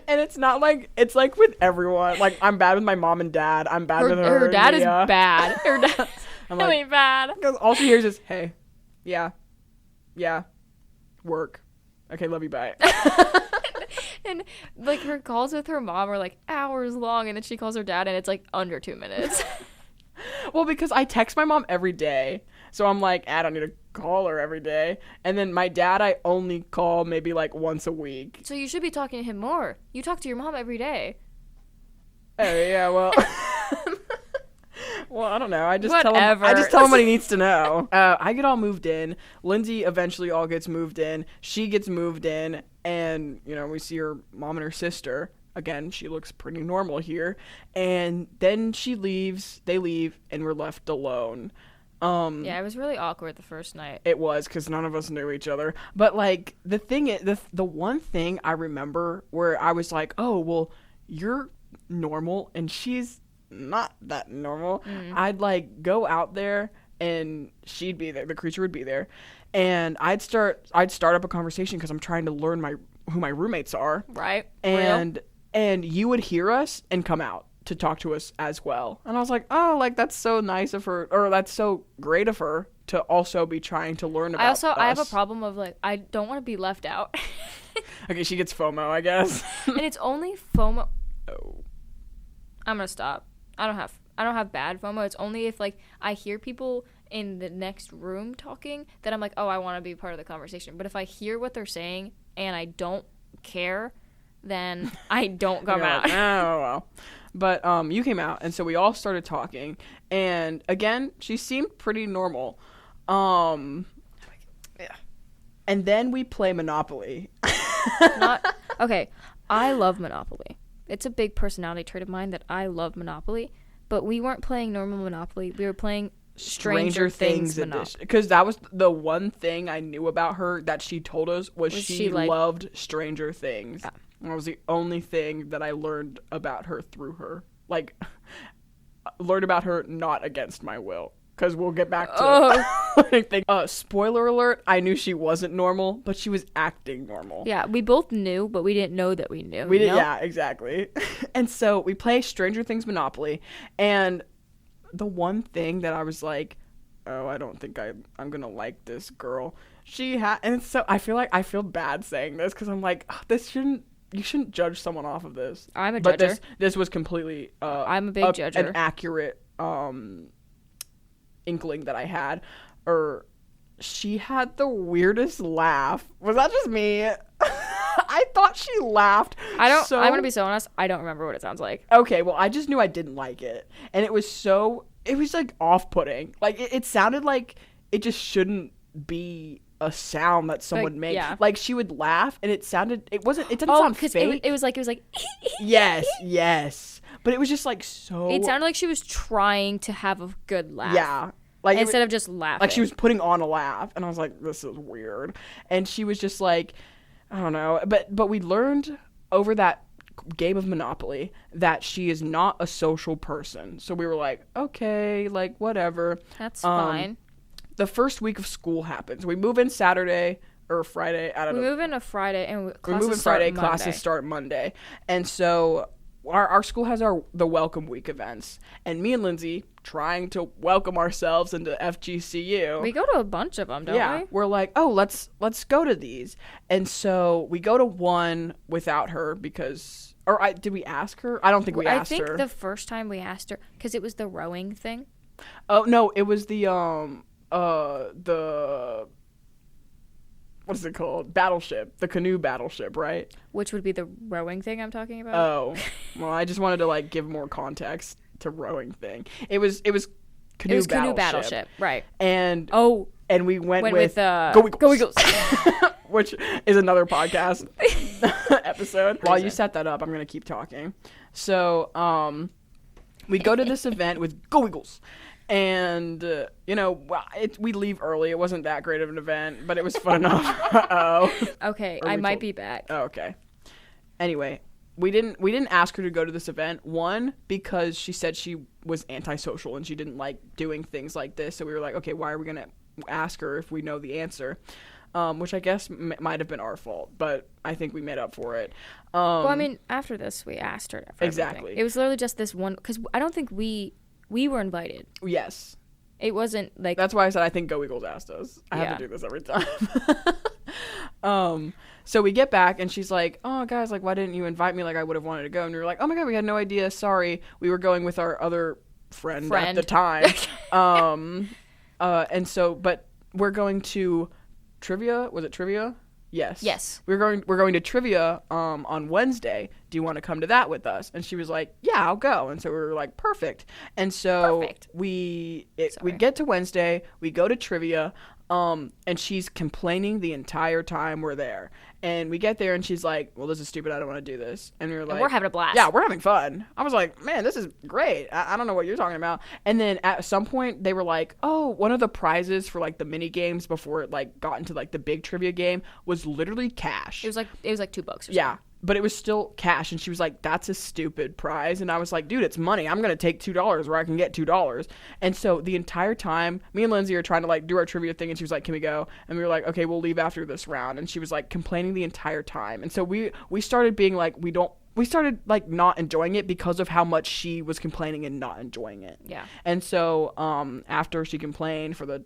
And it's not like, it's like with everyone. Like, I'm bad with my mom and dad. I'm bad with her. Her dad is bad. Her dad's really bad. Because all she hears is, hey, yeah, work. Okay, love you, bye. And, like, her calls with her mom are, like, hours long, and then she calls her dad, and it's, like, under 2 minutes. Well, because I text my mom every day. So I'm like, I don't need to call her every day. And then my dad, I only call maybe like once a week. So you should be talking to him more. You talk to your mom every day. Oh, yeah, well. Well, I don't know. I just Whatever. tell him what he needs to know. I get all moved in. Lindsay eventually all gets moved in. She gets moved in. And, you know, we see her mom and her sister. Again, she looks pretty normal here. And then she leaves. They leave. And we're left alone. Yeah, it was really awkward the first night. It was, because none of us knew each other. But, like, the thing is, the one thing I remember where I was like, oh, well, you're normal and she's not that normal. I'd, like, go out there and she'd be there. The creature would be there. And I'd start up a conversation because I'm trying to learn who my roommates are. Right. And you would hear us and come out to talk to us as well. And I was like, oh, like, that's so nice of her, or that's so great of her to also be trying to learn about us. I have a problem of, like, I don't want to be left out. Okay, she gets FOMO, I guess. And it's only FOMO. Oh. I'm gonna stop. I don't have bad FOMO. It's only if, like, I hear people in the next room talking that I'm like, oh, I want to be part of the conversation. But if I hear what they're saying and I don't care, then I don't come out. Like, oh, well. But you came out, and so we all started talking. And again, she seemed pretty normal. Yeah. And then we play Monopoly. Okay, I love Monopoly. It's a big personality trait of mine that I love Monopoly. But we weren't playing normal Monopoly. We were playing Stranger Things Monopoly. Because that was the one thing I knew about her that she told us was she loved Stranger Things. Yeah. That was the only thing that I learned about her through her. Like, learned about her not against my will. Because we'll get back to spoiler alert, I knew she wasn't normal, but she was acting normal. Yeah, we both knew, but we didn't know that we knew. We did, yeah, exactly. And so we play Stranger Things Monopoly, and the one thing that I was like, oh, I don't think I'm going to like this girl. And so I feel bad saying this because I'm like, oh, you shouldn't judge someone off of this. I'm a judger. But this was completely I'm a big judger. An accurate inkling that I had. Or she had the weirdest laugh. Was that just me? I thought she laughed. I'm gonna be so honest, I don't remember what it sounds like. Okay, well, I just knew I didn't like it. And it was like off-putting. Like it sounded like it just shouldn't be a sound that someone makes. Yeah. Like she would laugh and it didn't sound fake. It was like yes. But it was just like so. It sounded like she was trying to have a good laugh. Yeah. Like instead of just laughing. Like she was putting on a laugh and I was like, this is weird. And she was just like, I don't know. But we learned over that game of Monopoly that she is not a social person. So we were like, okay, like whatever. That's fine. The first week of school happens. We move in Saturday or Friday. I don't know. We move in a Friday and classes start Monday. And so our school has the welcome week events. And me and Lindsay, trying to welcome ourselves into FGCU. We go to a bunch of them, don't we? Yeah. We're like, oh, let's go to these. And so we go to one without her because... did we ask her? I don't think we asked her. I think the first time we asked her, because it was the rowing thing. Oh, no, it was the what is it called? Battleship. The canoe battleship, right? Which would be the rowing thing I'm talking about? Oh. Well, I just wanted to, like, give more context to rowing thing. It was canoe battleship. Right. And we went with Go Eagles. Which is another podcast episode. While you set that up, I'm going to keep talking. So, we go to this event with Go Eagles. And, we leave early. It wasn't that great of an event, but it was fun enough. Uh-oh. Okay, I might be back. Oh, okay. Anyway, we didn't ask her to go to this event. One, because she said she was antisocial and she didn't like doing things like this. So we were like, okay, why are we going to ask her if we know the answer? Which I guess might have been our fault, but I think we made up for it. Well, I mean, after this, we asked her for exactly. Everything. It was literally just this one, because I don't think we were invited. Yes. It wasn't like... That's why I said I think Go Eagles asked us. I have to do this every time. So we get back and she's like, oh, guys, like, why didn't you invite me? Like, I would have wanted to go. And we were like, oh, my God, we had no idea. Sorry. We were going with our other friend. At the time. And so, but we're going to trivia. Was it trivia? Yes. We're going to trivia on Wednesday. Do you want to come to that with us? And she was like, yeah, I'll go. And so we were like, perfect. And so we get to Wednesday, we go to trivia, and she's complaining the entire time we're there. And we get there and she's like, well, this is stupid. I don't want to do this. And we were like, and we're having a blast. Yeah, we're having fun. I was like, man, this is great. I don't know what you're talking about. And then at some point they were like, oh, one of the prizes for like the mini games before it like got into like the big trivia game was literally cash. It was like $2 or something. Yeah. But it was still cash. And she was like, that's a stupid prize. And I was like, dude, it's money. I'm going to take $2 where I can get $2. And so the entire time, me and Linsey are trying to like do our trivia thing. And she was like, can we go? And we were like, okay, we'll leave after this round. And she was like complaining the entire time. And so we started being like, we started like not enjoying it because of how much she was complaining and not enjoying it. Yeah. And so after she complained for the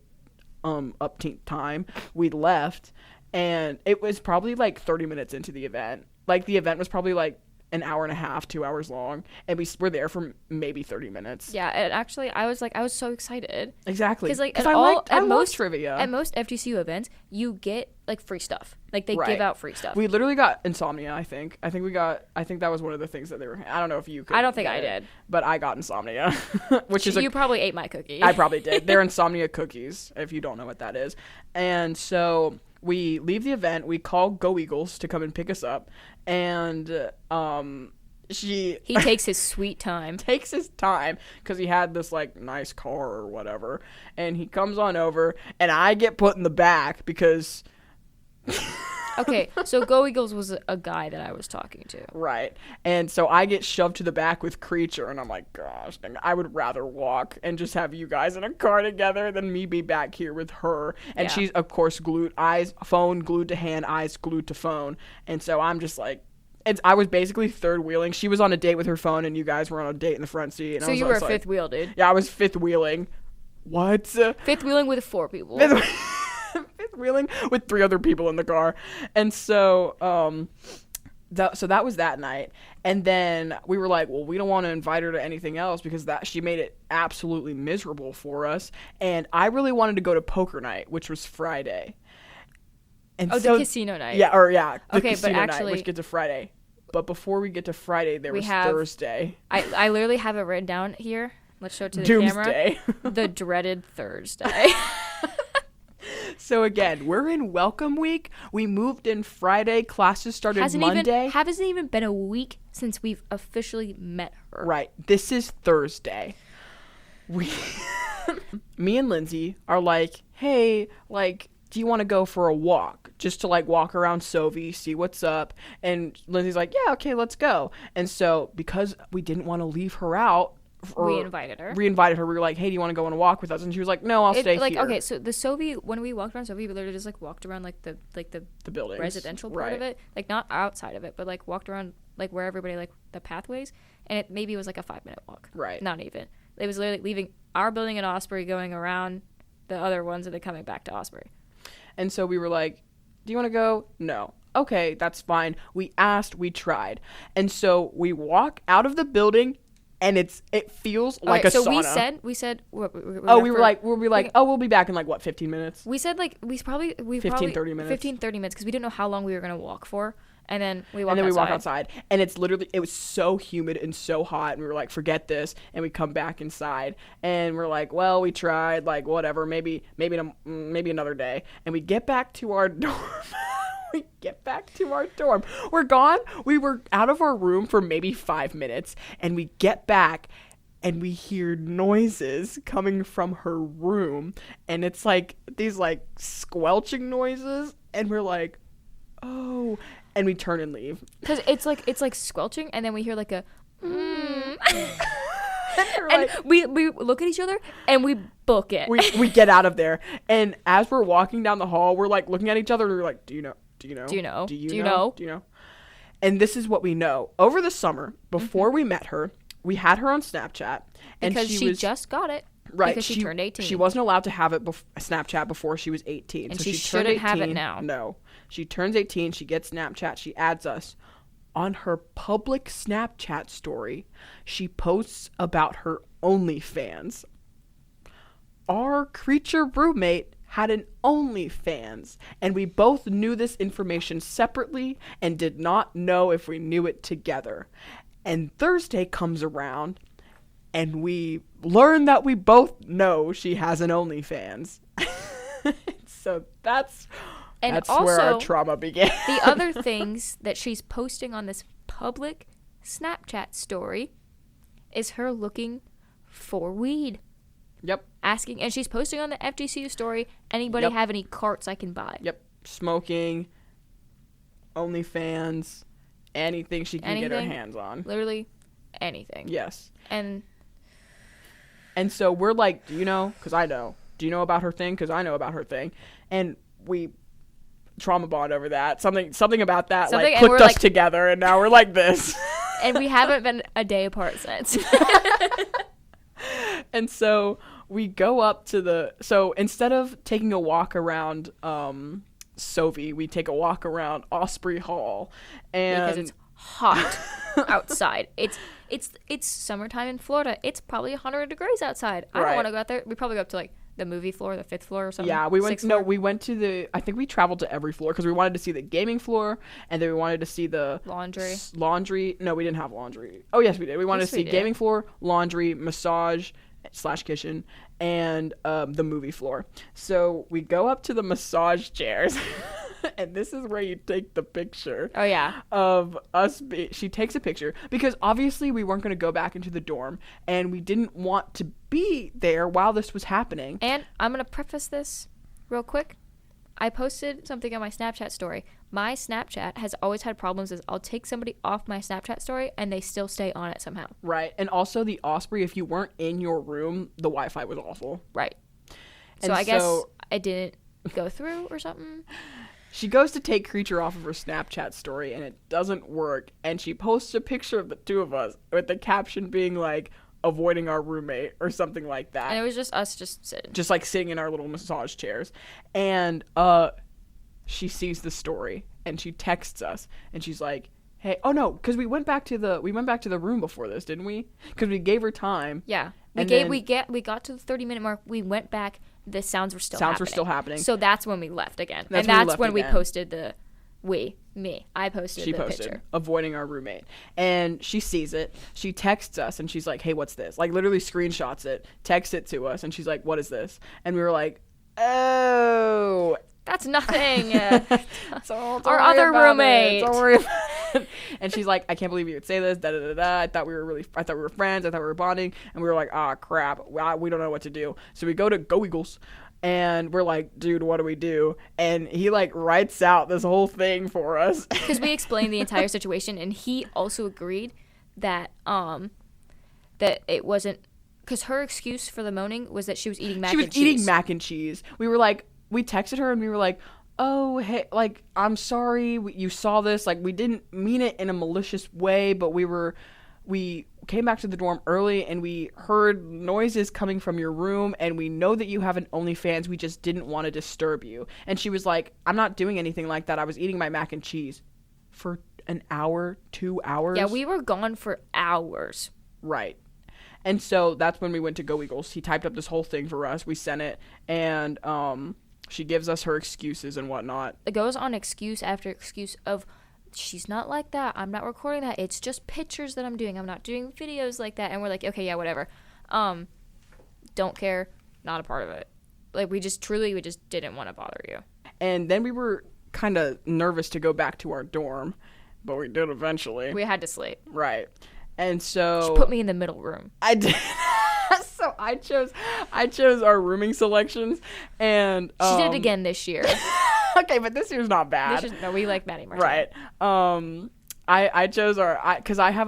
upteenth time, we left. And it was probably like 30 minutes into the event. Like, the event was probably, like, an hour and a half, 2 hours long. And we were there for maybe 30 minutes. Yeah, and actually, I was so excited. Exactly. Because, like, I love trivia. At most FGCU events, you get, like, free stuff. Like, they give out free stuff. We literally got Insomnia, I think. I think that was one of the things that they were... I don't know if you could... I don't think I did. But I got Insomnia. Which is You probably ate my cookie. I probably did. They're Insomnia cookies, if you don't know what that is. And so... we leave the event. We call Go Eagles to come and pick us up, and he takes his sweet time. Takes his time because he had this like nice car or whatever, and he comes on over, and I get put in the back because. Okay, so Go Eagles was a guy that I was talking to. Right. And so I get shoved to the back with Creature, and I'm like, gosh, I would rather walk and just have you guys in a car together than me be back here with her. And she's, of course, phone glued to hand, eyes glued to phone. And so I'm just like, I was basically third wheeling. She was on a date with her phone, and you guys were on a date in the front seat. And so you were fifth wheel, dude. Yeah, I was fifth wheeling. What? Fifth wheeling with 4 people. Fifth wheeling with 3 other people in the car. And so that was that night. And then we were like, well, we don't want to invite her to anything else because she made it absolutely miserable for us. And I really wanted to go to poker night, which was Friday. And the casino night. Yeah, the casino but actually, night, which gets to Friday. But before we get to Friday, there was Thursday. I literally have it written down here. Let's show it to the Doomsday. camera. The dreaded Thursday. So again, we're in welcome week. We moved in Friday. Classes started Monday. Hasn't even been a week since we've officially met her. Right. This is Thursday. Me and Linsey are like, hey, like, do you want to go for a walk? Just to like walk around Sovi, see what's up. And Linsey's like, yeah, okay, let's go. And so because we didn't want to leave her out, we invited her. We were like, hey, do you want to go on a walk with us? And she was like, no, I'll stay here. Okay, so the Sovi, when we walked around Sovi, we literally just like walked around like the buildings, residential part of it, like not outside of it, but like walked around like where everybody like the pathways, and it maybe was like a 5-minute walk. Right. Not even. It was literally leaving our building in Osprey, going around the other ones, and then coming back to Osprey. And so we were like, do you want to go? No. Okay, that's fine. We asked, we tried. And so we walk out of the building. And it feels like a sauna. So we said. We'll be back in like what, 15 minutes? We said like we probably 30 minutes. 15-30 minutes because we didn't know how long we were gonna walk for, and then we walk outside. And it's literally, it was so humid and so hot, and we were like, forget this, and we come back inside, and we're like, well, we tried, like whatever, maybe another day, and we get back to our dorm. We're gone. We were out of our room for maybe 5 minutes, and we get back and we hear noises coming from her room, and it's like these like squelching noises, and we're like, oh, and we turn and leave because it's like squelching, and then we hear like a and we look at each other and we book it. We get out of there, and as we're walking down the hall, we're like looking at each other, and we're like, do you know? And this is what we know. Over the summer, before we met her, we had her on Snapchat. And because she just got it. Right. Because she turned 18. She wasn't allowed to have it Snapchat before she was 18. And so she shouldn't have it now. No. She turns 18. She gets Snapchat. She adds us. On her public Snapchat story, she posts about her OnlyFans. Our creature roommate had an OnlyFans, and we both knew this information separately and did not know if we knew it together. And Thursday comes around, and we learn that we both know she has an OnlyFans. So that's also, where our trauma began. The other things that she's posting on this public Snapchat story is her looking for weed. Yep. Asking, and she's posting on the FGCU story, anybody have any carts I can buy? Yep. Smoking, OnlyFans, anything she can get her hands on. Literally anything. Yes. And so we're like, do you know? Because I know. Do you know about her thing? Because I know about her thing. And we trauma bond over that. Something about that clicked us together, and now we're like this. And we haven't been a day apart since. And so we go up to so instead of taking a walk around Sophie, we take a walk around Osprey Hall. And because it's hot outside. It's summertime in Florida. It's probably 100 degrees outside. I don't want to go out there. We probably go up to the movie floor, the 5th floor or something. Yeah, we went to I think we traveled to every floor because we wanted to see the gaming floor, and then we wanted to see the laundry. No, we didn't have laundry. Oh yes, we did. We wanted to see gaming floor, laundry, massage / kitchen, and the movie floor. So we go up to the massage chairs. And this is where you take the picture. Oh, yeah. Of us. She takes a picture because obviously we weren't going to go back into the dorm, and we didn't want to be there while this was happening. And I'm going to preface this real quick. I posted something on my Snapchat story. My Snapchat has always had problems as I'll take somebody off my Snapchat story and they still stay on it somehow. Right. And also the Osprey, if you weren't in your room, the Wi-Fi was awful. Right. So I guess I didn't go through or something. She goes to take Creature off of her Snapchat story, and it doesn't work. And she posts a picture of the two of us with the caption being like, avoiding our roommate or something like that. And it was just us just sitting. Just sitting in our little massage chairs. And she sees the story, and she texts us, and she's like, hey, oh no, because we went back to the room before this, didn't we? Because we gave her time. Yeah. We got to the 30-minute mark. We went back. The sounds were still happening. So that's when we left again. That's when we posted I posted the picture. Avoiding our roommate. And she sees it. She texts us, and she's like, hey, what's this? Literally screenshots it, texts it to us, and she's like, what is this? And we were like, oh. That's nothing. Our other roommate. Don't worry about it. And she's like, I can't believe you would say this. Da da da da. I thought we were friends. I thought we were bonding. And we were like, crap. We don't know what to do. So we go to Go Eagles, and we're like, dude, what do we do? And he writes out this whole thing for us because we explained the entire situation, and he also agreed that that it wasn't because her excuse for the moaning was that she was eating mac and cheese. She was eating mac and cheese. We texted her and we were like, oh, hey, I'm sorry you saw this. We didn't mean it in a malicious way, but we came back to the dorm early and we heard noises coming from your room, and we know that you have an OnlyFans. We just didn't want to disturb you. And she was like, I'm not doing anything like that. I was eating my mac and cheese for an hour, 2 hours. Yeah, we were gone for hours. Right. And so that's when we went to Go Eagles. He typed up this whole thing for us. We sent it, and she gives us her excuses and whatnot. It goes on excuse after excuse of, she's not like that. I'm not recording that. It's just pictures that I'm doing. I'm not doing videos like that. And we're like, okay, yeah, whatever. Don't care. Not a part of it. We just didn't want to bother you. And then we were kind of nervous to go back to our dorm, but we did eventually. We had to sleep. Right. And so she put me in the middle room. I did. So I chose our rooming selections, and she did it again this year. Okay, but this year's not bad. No, we like Maddie Martin. Right. I chose because I have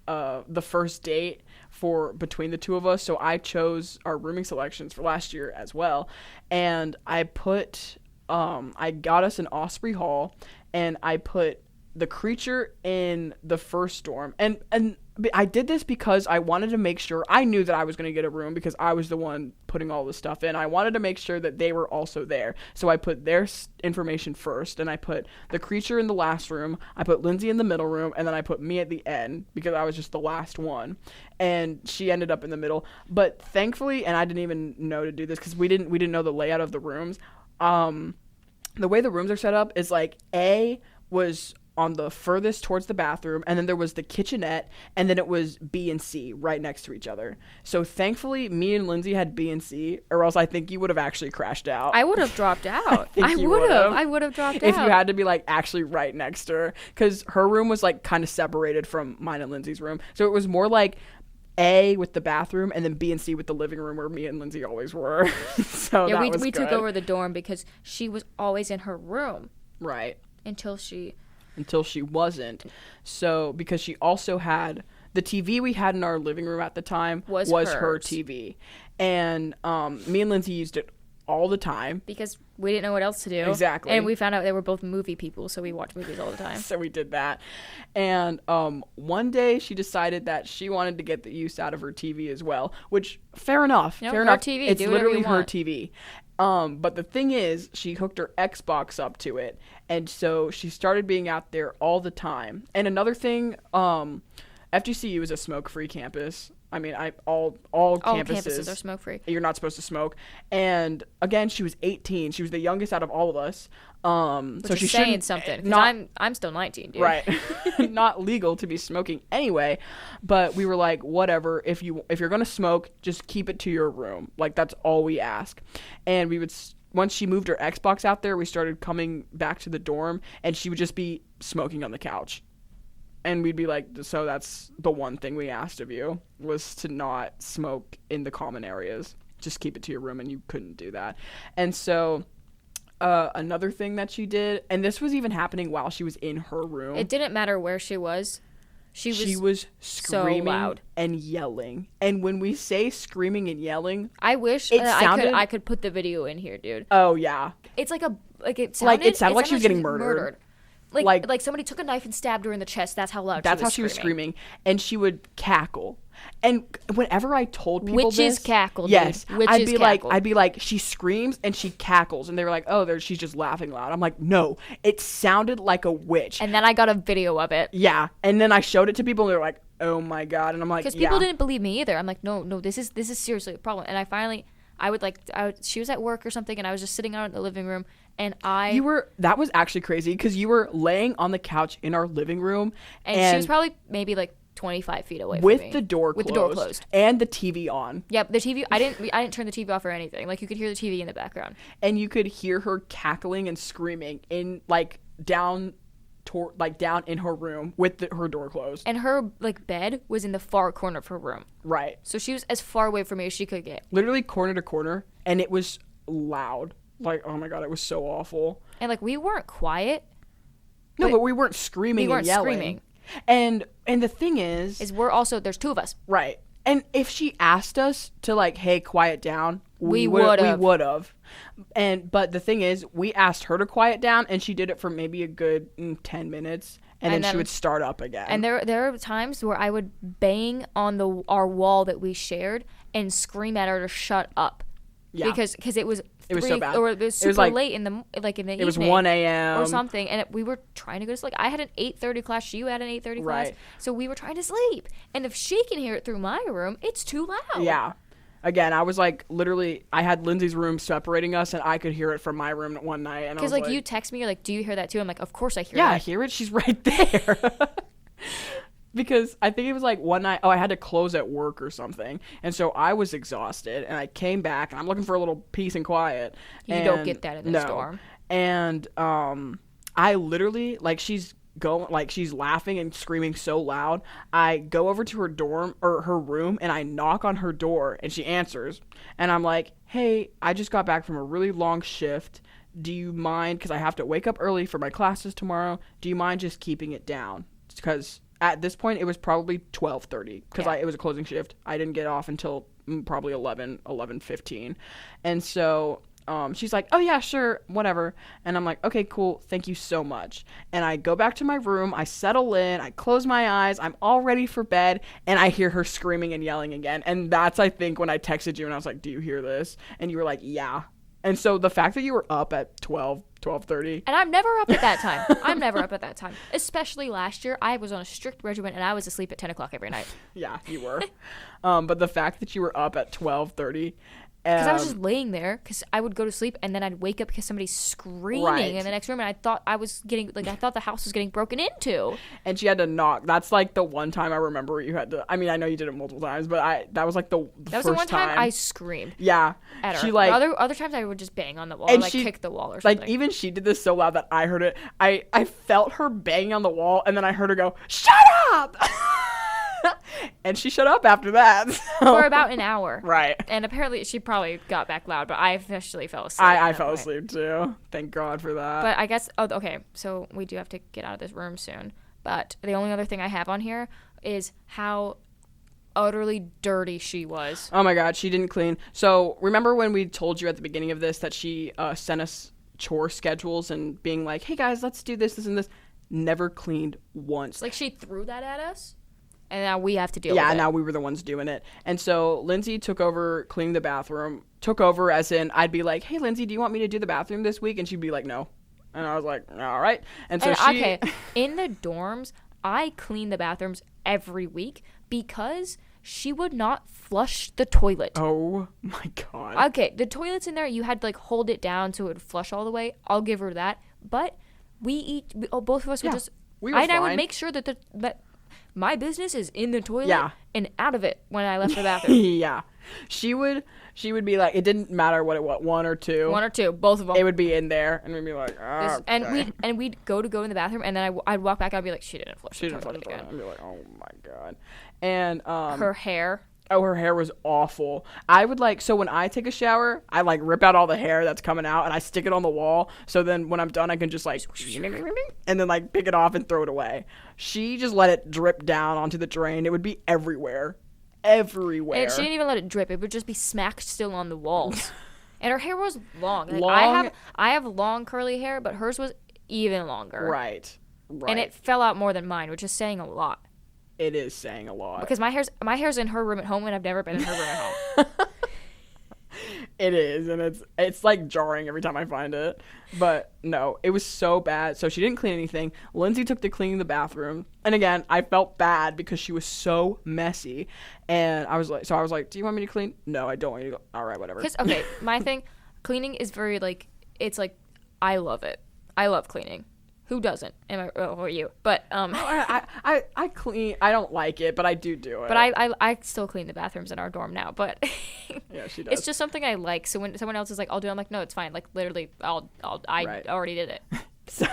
the first date for between the two of us, so I chose our rooming selections for last year as well, and I got us an Osprey Hall, and I put the Creature in the first dorm, and I did this because I wanted to make sure. I knew that I was going to get a room because I was the one putting all this stuff in. I wanted to make sure that they were also there. So I put their information first, and I put the creature in the last room. I put Linsey in the middle room, and then I put me at the end because I was just the last one. And she ended up in the middle. But thankfully, and I didn't even know to do this because we didn't know the layout of the rooms. The way the rooms are set up is like A was on the furthest towards the bathroom, and then there was the kitchenette, and then it was B and C right next to each other. So thankfully, me and Linsey had B and C, or else I think you would have actually crashed out. I would have dropped out. I would have dropped out. If you had to be like actually right next to her, because her room was like kind of separated from mine and Linsey's room. So it was more like A with the bathroom, and then B and C with the living room where me and Linsey always were. So yeah, we took over the dorm because she was always in her room. Right. Until she wasn't. So because she also had the TV we had in our living room at the time was her TV, and me and Linsey used it all the time because we didn't know what else to do. Exactly. And we found out they were both movie people, so we watched movies all the time. So we did that. And one day she decided that she wanted to get the use out of her TV as well, which fair enough. Fair enough. TV. It's do literally her want. TV. But the thing is, she hooked her Xbox up to it, and so she started being out there all the time. And another thing, FGCU is a smoke-free campus. I mean, all campuses are smoke-free. You're not supposed to smoke. And again, she was 18. She was the youngest out of all of us. So she saying something. Because I'm still 19, dude. Right. Not legal to be smoking anyway. But we were like, whatever. If you're gonna smoke, just keep it to your room. Like, that's all we ask. And we would. Once she moved her Xbox out there, we started coming back to the dorm, and she would just be smoking on the couch. And we'd be like, so that's the one thing we asked of you, was to not smoke in the common areas. Just keep it to your room, and you couldn't do that. And so another thing that she did, and this was even happening while she was in her room. It didn't matter where she was. She was screaming so loud and yelling. And when we say screaming and yelling, I wish I could put the video in here, dude. Oh, yeah. It's it sounded like she was getting murdered. Like somebody took a knife and stabbed her in the chest. That's how loud she was screaming. And she would cackle. And whenever I told people witches cackle, dude. Yes, Witches cackle. I'd be like, she screams and she cackles, and they were like, oh, she's just laughing loud. I'm like, no, it sounded like a witch. And then I got a video of it. Yeah, and then I showed it to people, and they were like, oh my god, and I'm like, because people didn't believe me either. I'm like, no, this is seriously a problem. And she was at work or something, and I was just sitting out in the living room. And that was actually crazy because you were laying on the couch in our living room. And she was probably maybe like 25 feet away from me. With the door closed. And the TV on. Yep, the TV, I didn't turn the TV off or anything. Like, you could hear the TV in the background. And you could hear her cackling and screaming in, like, down in her room with her door closed. And her, like, bed was in the far corner of her room. Right. So she was as far away from me as she could get. Literally corner to corner. And it was loud. Like, oh my god, it was so awful. And, like, we weren't quiet. No, but we weren't screaming and yelling. Screaming. And the thing is there's two of us. Right. And if she asked us to, like, hey, quiet down, we would have. But the thing is, we asked her to quiet down, and she did it for maybe a good 10 minutes, and then she would start up again. And there are times where I would bang on our wall that we shared and scream at her to shut up. Yeah. Because it was so bad. Or it was super late in the evening. It was 1 a.m. or something, and we were trying to go to sleep. I had an 8:30 class. You had an 8:30 class. So we were trying to sleep. And if she can hear it through my room, it's too loud. Yeah. Again, I was like, literally, I had Lindsay's room separating us, and I could hear it from my room one night. And because, like, you text me, you're like, do you hear that too? I'm like, of course I hear it. Yeah, I hear it. She's right there. Because I think it was like one night, I had to close at work or something. And so I was exhausted, and I came back, and I'm looking for a little peace and quiet. You don't get that in the storm. And I literally, like, she's laughing and screaming so loud. I go over to her dorm, or her room, and I knock on her door, and she answers. And I'm like, hey, I just got back from a really long shift. Do you mind, because I have to wake up early for my classes tomorrow, do you mind just keeping it down? Because at this point, it was probably 12:30 because it was a closing shift. I didn't get off until probably 11:15. And so she's like, oh yeah, sure, whatever. And I'm like, okay, cool, thank you so much. And I go back to my room, I settle in, I close my eyes, I'm all ready for bed, and I hear her screaming and yelling again. And that's, I think, when I texted you and I was like, do you hear this? And you were like, yeah. And so the fact that you were up at 12:30. And I'm never up at that time. I'm never up at that time. Especially last year, I was on a strict regimen and I was asleep at 10 o'clock every night. Yeah, you were. But the fact that you were up at 12:30. Because I was just laying there because I would go to sleep and then I'd wake up because somebody's screaming in the next room and I thought I thought the house was getting broken into. And she had to knock. That's like the one time I remember you had to. I mean, I know you did it multiple times, but that was like the first time. That was the one time I screamed. Yeah. At her. She like other times I would just bang on the wall and kick the wall or something. Like even she did this so loud that I heard it. I felt her banging on the wall and then I heard her go, "Shut up!" And she shut up after that. So. For about an hour. Right. And apparently she probably got back loud, but I officially fell asleep. I fell asleep too. Thank God for that. But I guess, okay, so we do have to get out of this room soon. But the only other thing I have on here is how utterly dirty she was. Oh my God, she didn't clean. So remember when we told you at the beginning of this that she sent us chore schedules and being like, hey guys, let's do this, this, and this. Never cleaned once. Like she threw that at us? And now we have to deal with it. Yeah, now we were the ones doing it. And so Linsey took over cleaning the bathroom. Took over as in, I'd be like, hey, Linsey, do you want me to do the bathroom this week? And she'd be like, no. And I was like, all right. And so okay, in the dorms, I clean the bathrooms every week because she would not flush the toilet. Oh, my God. Okay, the toilet's in there. You had to, like, hold it down so it would flush all the way. I'll give her that. But both of us would just... We were fine. I would make sure that my business is in the toilet and out of it when I left the bathroom. Yeah. She would be like, it didn't matter what it was, one or two, both of them. It would be in there, and we'd be like, oh, okay. And we'd go in the bathroom, and then I'd walk back, and I'd be like, she didn't flush the toilet again. I'd be like, oh my God. And her hair. Oh, her hair was awful. I would so when I take a shower, I rip out all the hair that's coming out and I stick it on the wall. So then when I'm done, I can just and then pick it off and throw it away. She just let it drip down onto the drain. It would be everywhere. Everywhere. And she didn't even let it drip. It would just be smacked still on the walls. And her hair was long. I have long curly hair, but hers was even longer. Right. And it fell out more than mine, which is saying a lot. It is saying a lot. Because my hair's in her room at home, and I've never been in her room at home. It is, and it's jarring every time I find it. But no, it was so bad. So she didn't clean anything. Linsey took to cleaning the bathroom, and again, I felt bad because she was so messy. And I was like, "Do you want me to clean?" No, I don't want you to go. All right, whatever. Because okay, my thing, cleaning is very I love it. I love cleaning. Who doesn't? Or you? But I clean. I don't like it, but I do it. But I still clean the bathrooms in our dorm now. But yeah, she does. It's just something I like. So when someone else is like, "I'll do," I'm like, "No, it's fine." Like literally, I already did it. So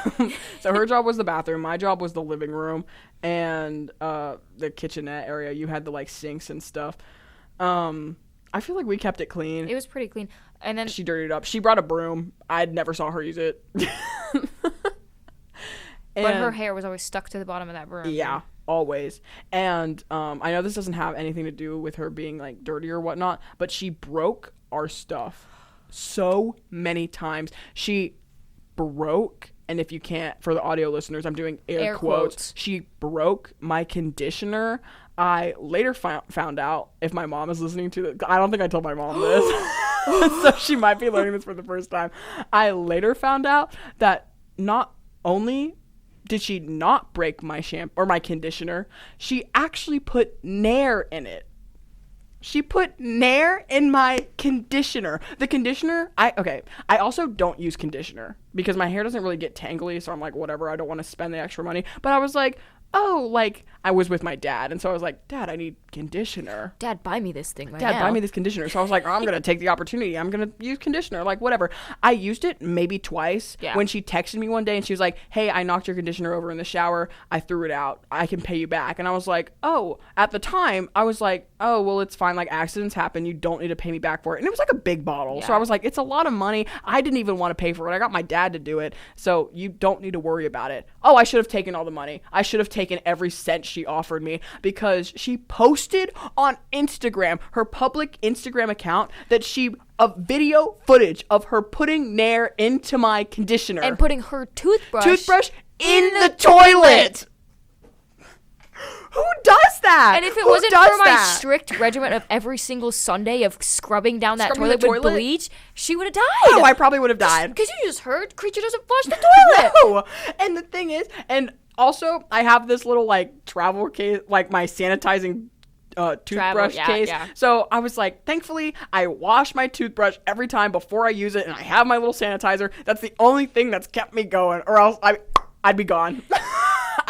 her job was the bathroom. My job was the living room and the kitchenette area. You had the sinks and stuff. I feel like we kept it clean. It was pretty clean. And then she dirtied it up. She brought a broom. I never saw her use it. But her hair was always stuck to the bottom of that broom. Yeah, always. And I know this doesn't have anything to do with her being dirty or whatnot, but she broke our stuff so many times. She broke, and if you can't, for the audio listeners, I'm doing air quotes. She broke my conditioner. I later found out, if my mom is listening to this, I don't think I told my mom this, so she might be learning this for the first time. I later found out that not only did she not break my shampoo or my conditioner, she actually put Nair in it. She put Nair in my conditioner. The conditioner, I also don't use conditioner because my hair doesn't really get tangly, so I'm like, whatever, I don't want to spend the extra money. But I was like, I was with my dad, and so I was like, Dad, I need conditioner. Dad, buy me this thing Dad, buy me this conditioner. So I was like, I'm going to take the opportunity. I'm going to use conditioner, whatever. I used it maybe twice when she texted me one day, and she was like, hey, I knocked your conditioner over in the shower. I threw it out. I can pay you back. And I was like, oh, at the time, I was like, oh, well, it's fine. Accidents happen. You don't need to pay me back for it. And it was a big bottle. Yeah. So I was like, it's a lot of money. I didn't even want to pay for it. I got my dad had to do it, so you don't need to worry about it. Oh, I should have taken all the money. I should have taken every cent she offered me, because she posted on Instagram, her public Instagram account, that a video footage of her putting Nair into my conditioner. And putting her toothbrush in the toilet. Who does that? And if it wasn't for my strict regimen of every single Sunday of scrubbing down that toilet with bleach, she would have died. Oh, I probably would have died. Because you just heard Creature doesn't flush the toilet. No. And the thing is, and also I have this little like travel case, like my sanitizing toothbrush case. Yeah. So I was like, thankfully, I wash my toothbrush every time before I use it, and I have my little sanitizer. That's the only thing that's kept me going, or else I'd be gone.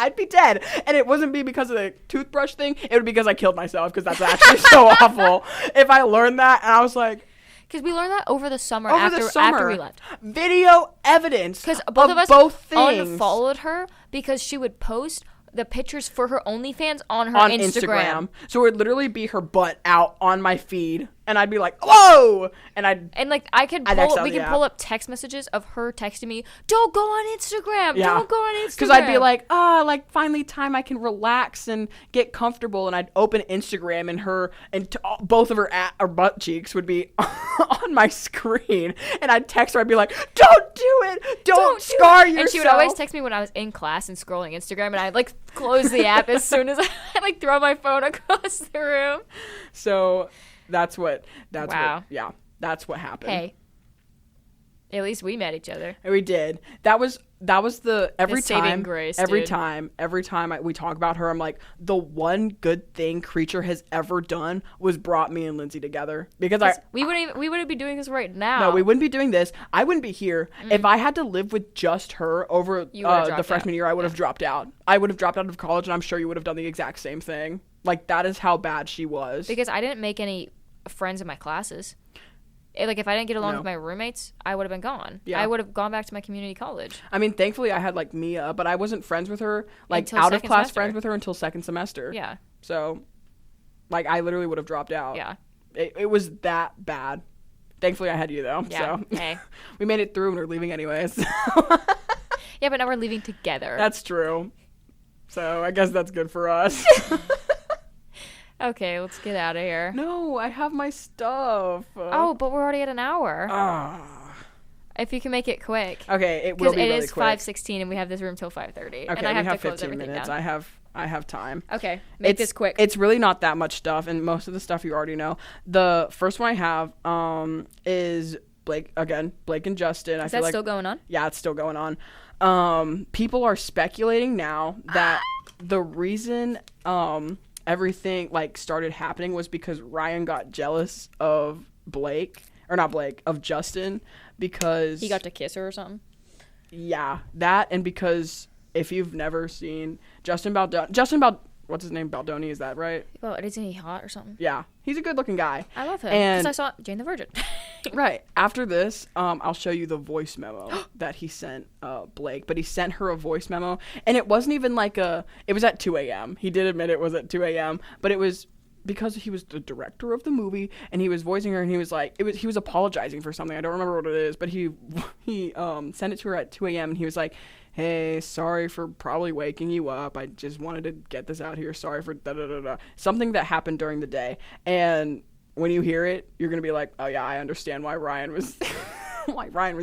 I'd be dead. And it wouldn't be because of the toothbrush thing. It would be because I killed myself, because that's actually so awful. If I learned that, and I was like... Because we learned that over the summer after we left. Video evidence because both of us things. Unfollowed her because she would post the pictures for her OnlyFans on her Instagram. So it would literally be her butt out on my feed, and I'd be like, "Whoa!" And we could pull up text messages of her texting me, "Don't go on Instagram. Yeah. Don't go on Instagram." Because I'd be like, finally time I can relax and get comfortable, and I'd open Instagram, and both of her butt cheeks would be on my screen, and I'd text her. I'd be like, "Don't do it. Don't scar yourself." And she would always text me when I was in class and scrolling Instagram, and I'd like close the app as soon as I like throw my phone across the room. So that's what happened. Hey, at least we met each other. And we did. That was every saving grace, every dude. time we talk about her, I'm like, the one good thing Creature has ever done was brought me and Linsey together, because we wouldn't be doing this right now. No, we wouldn't be doing this. I wouldn't be here if I had to live with just her over the freshman year. I would have dropped out. I would have dropped out of college, and I'm sure you would have done the exact same thing. Like, that is how bad she was. Because I didn't make any friends in my classes. Like, if I didn't get along with my roommates, I would have been gone. Yeah. I would have gone back to my community college. I mean, thankfully, I had, like, Mia, but I wasn't friends with her, like, out-of-class friends with her until second semester. Yeah. So, like, I literally would have dropped out. Yeah. It was that bad. Thankfully, I had you, though. Yeah. So. Hey. We made it through, and we're leaving anyways. Yeah, but now we're leaving together. That's true. So, I guess that's good for us. Okay, let's get out of here. No, I have my stuff. Oh, but we're already at an hour. If you can make it quick. Okay, it will be really quick. Because it is 5:16 and we have this room till 5:30. Okay, and I have to close 15 minutes. Down. I have time. Okay, make this quick. It's really not that much stuff, and most of the stuff you already know. The first one I have is Blake and Justin. Is that still going on? Yeah, it's still going on. People are speculating now that the reason everything like started happening was because Ryan got jealous of of Justin, because he got to kiss her or something. Yeah, that, and because if you've never seen what's his name? Baldoni, is that right? Well, isn't he hot or something? Yeah, he's a good looking guy. I love him because I saw Jane the Virgin. Right. After this, I'll show you the voice memo that he sent Blake. But he sent her a voice memo, and it wasn't even like it was at 2 a.m. He did admit it was at 2 a.m., but it was because he was the director of the movie, and he was voicing her, and he was like, he was apologizing for something. I don't remember what it is, but he sent it to her at 2 a.m., and he was like, "Hey, sorry for probably waking you up. I just wanted to get this out here. Sorry for da-da-da-da." Something that happened during the day. And when you hear it, you're going to be like, "Oh yeah, I understand why Ryan was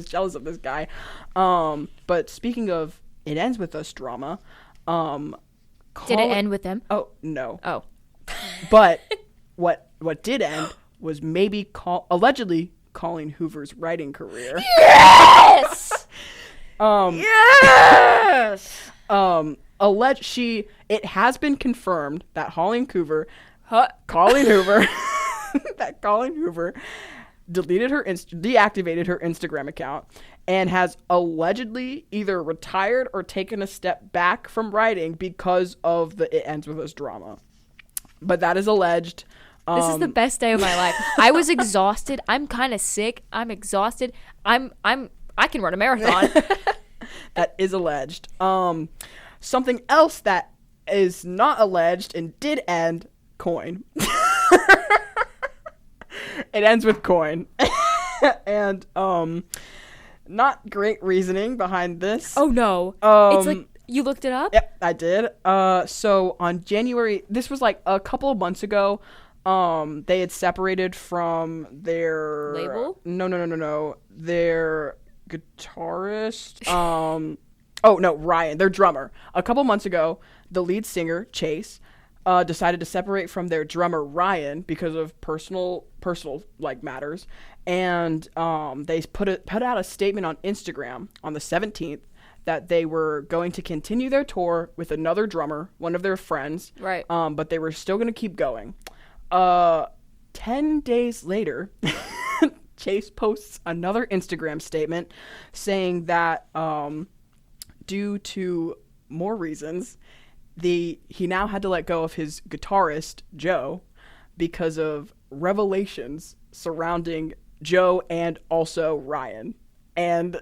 jealous of this guy." But speaking of it ends with us drama, did it end with them? Oh, no. Oh. But what did end was maybe allegedly Colleen Hoover's writing career. Yes! Yes! It has been confirmed that Colleen Hoover deactivated her Instagram account and has allegedly either retired or taken a step back from writing because of the It Ends With Us drama. But that is alleged. This is the best day of my life. I was exhausted. I'm kind of sick. I'm exhausted. I can run a marathon. That is alleged. Something else that is not alleged and did end, Coin. It ends with Coin. And Not great reasoning behind this. Oh no. It's like, you looked it up? Yep, I did. So on January, this was like a couple of months ago. They had separated from their label. No. Their guitarist. Oh no, Ryan, their drummer. A couple months ago, the lead singer Chase decided to separate from their drummer Ryan because of personal like matters, and they put out a statement on Instagram on the 17th that they were going to continue their tour with another drummer, one of their friends, right? But they were still going to keep going. 10 days later, Chase posts another Instagram statement saying that due to more reasons, he now had to let go of his guitarist, Joe, because of revelations surrounding Joe and also Ryan. And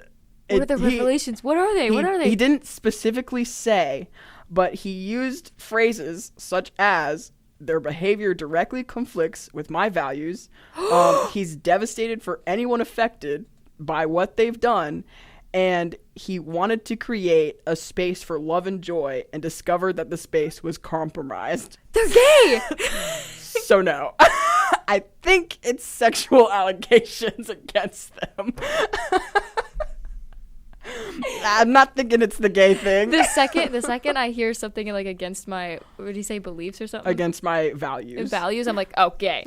what are the revelations? What are they? He didn't specifically say, but he used phrases such as, their behavior directly conflicts with my values. He's devastated for anyone affected by what they've done. And he wanted to create a space for love and joy and discovered that the space was compromised. They're gay! So no. I think it's sexual allegations against them. I'm not thinking it's the gay thing. The second I hear something like against my, what did he say, beliefs or something? Against my values. Values, I'm like, oh, gay.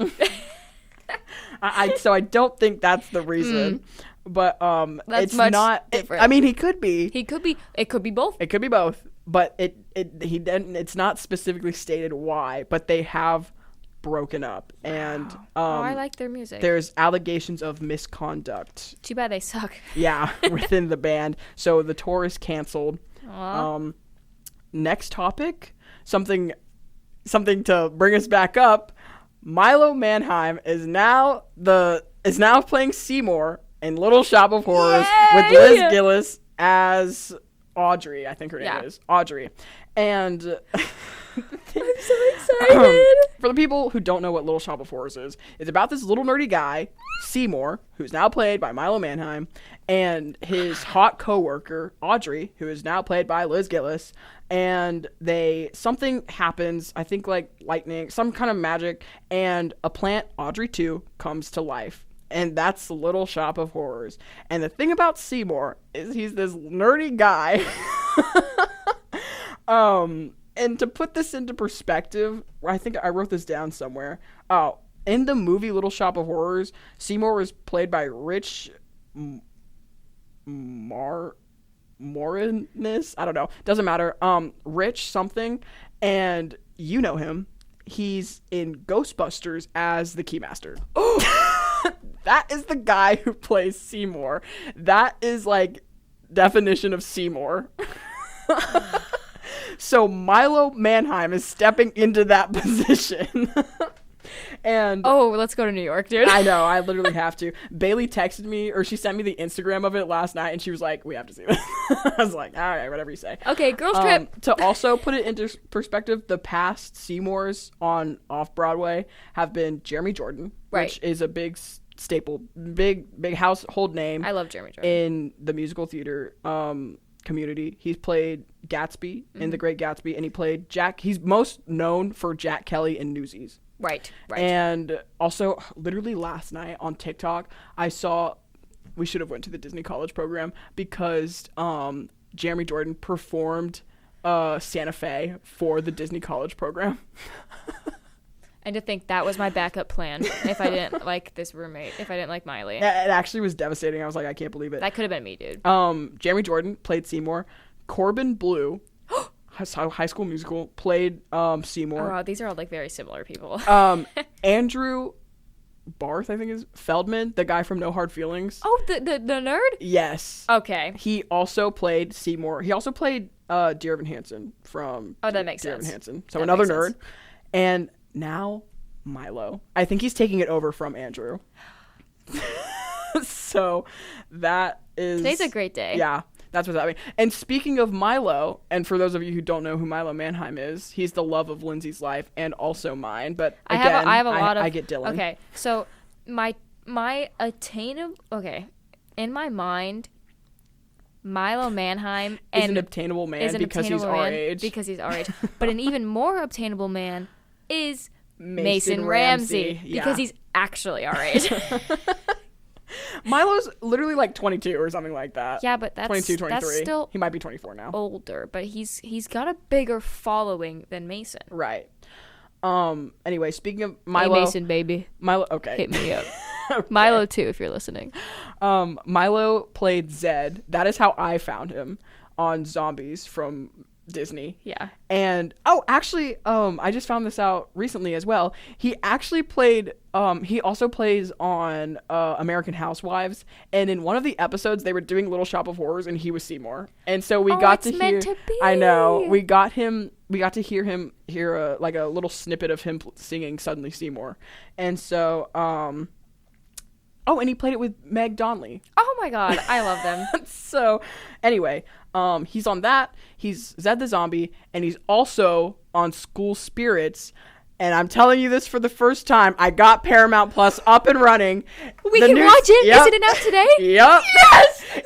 So I don't think that's the reason. But that's it's much not different. I mean, he could be. It could be both. It could be both. But he didn't, it's not specifically stated why, but they have broken up. And I like their music. There's allegations of misconduct. Too bad they suck. Yeah, within the band. So the tour is canceled. Aww. Next topic, something to bring us back up. Milo Manheim is now playing Seymour in Little Shop of Horrors with Liz Gillis as Audrey. I think her name is Audrey. And I'm so excited. For the people who don't know what Little Shop of Horrors is, it's about this little nerdy guy, Seymour, who's now played by Milo Manheim, and his hot coworker, Audrey, who is now played by Liz Gillis. And something happens, I think like lightning, some kind of magic, and a plant, Audrey 2, comes to life. And that's Little Shop of Horrors. And the thing about Seymour is he's this nerdy guy. And to put this into perspective, I think I wrote this down somewhere. In the movie Little Shop of Horrors, Seymour was played by Rich Moranis. I don't know. Doesn't matter. Rich something. And you know him. He's in Ghostbusters as the Keymaster. That is the guy who plays Seymour. That is like definition of Seymour. So Milo Manheim is stepping into that position. And let's go to New York, dude. I know, I literally have to. Bailey texted me, or she sent me the Instagram of it last night, and she was like, we have to see this. I was like, all right, whatever you say. Okay, girls trip. To also put it into perspective, the past Seymours on off-Broadway have been Jeremy Jordan, which is a big staple, big household name. I love Jeremy Jordan. In the musical theater community. He's played Gatsby in The Great Gatsby, and he played Jack. He's most known for Jack Kelly in Newsies. Right. And also, literally last night on TikTok, I saw, we should have went to the Disney College program because Jeremy Jordan performed Santa Fe for the Disney College program. And to think that was my backup plan if I didn't like this roommate, if I didn't like Maile. It actually was devastating. I was like, I can't believe it. That could have been me, dude. Jeremy Jordan played Seymour. Corbin Blue, High School Musical, played Seymour. Oh, these are all like very similar people. Andrew Barth, I think is Feldman, the guy from No Hard Feelings. Oh, the nerd? Yes. Okay. He also played Seymour. He also played Dear Evan Hansen from that makes Dear sense. Evan Hansen. So another nerd. And now Milo. I think he's taking it over from Andrew. So that is... Today's a great day. Yeah. That's what's happening. And speaking of Milo, and for those of you who don't know who Milo Manheim is, he's the love of Linsey's life and also mine. But again, I get Dylan. Okay, so my attainable... Okay, in my mind, Milo Manheim is and an obtainable man because he's our age. Because he's our age. But an even more obtainable man is Mason Ramsey yeah. because he's actually our age. Milo's literally like 22 or something like that. Yeah, but that's 22, 23. That's still he might be 24 now. Older, but he's got a bigger following than Mason. Right. Anyway, speaking of Milo, hey Mason, baby. Milo, okay. Hit me up. Okay. Milo too, if you're listening. Milo played Zed. That is how I found him on Zombies from Disney. Yeah. And actually, I just found this out recently as well. He actually played he also plays on American Housewives, and in one of the episodes they were doing Little Shop of Horrors and he was Seymour. And so we got to hear I know. We got to hear like a little snippet of him singing Suddenly Seymour. And so and he played it with Meg Donnelly. Oh my god, I love them. So, anyway, he's on that. He's Zed the Zombie, and he's also on School Spirits. And I'm telling you this for the first time. I got Paramount Plus up and running. We can watch it. Yep. Isn't it out today? Yep.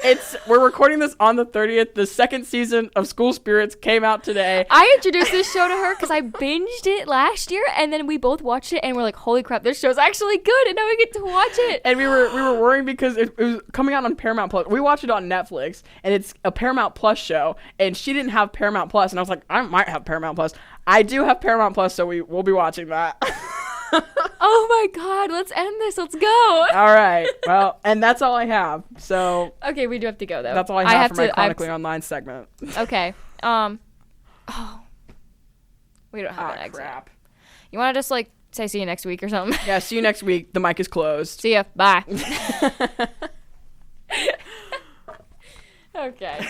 Yes. We're recording this on the 30th. The second season of School Spirits came out today. I introduced this show to her because I binged it last year, and then we both watched it, and we're like, "Holy crap, this show's actually good!" And now we get to watch it. And we were worrying because it was coming out on Paramount Plus. We watched it on Netflix, and it's a Paramount Plus show. And she didn't have Paramount Plus, and I was like, I might have Paramount Plus. I do have Paramount Plus, so we'll be watching that. Oh my god, let's end this. Let's go. All right. Well, and that's all I have. So okay, we do have to go though. That's all I have for my Chronically Online segment. Okay. We don't have an exit. Crap. You want to just like say see you next week or something? Yeah, see you next week. The mic is closed. See ya. Bye. Okay.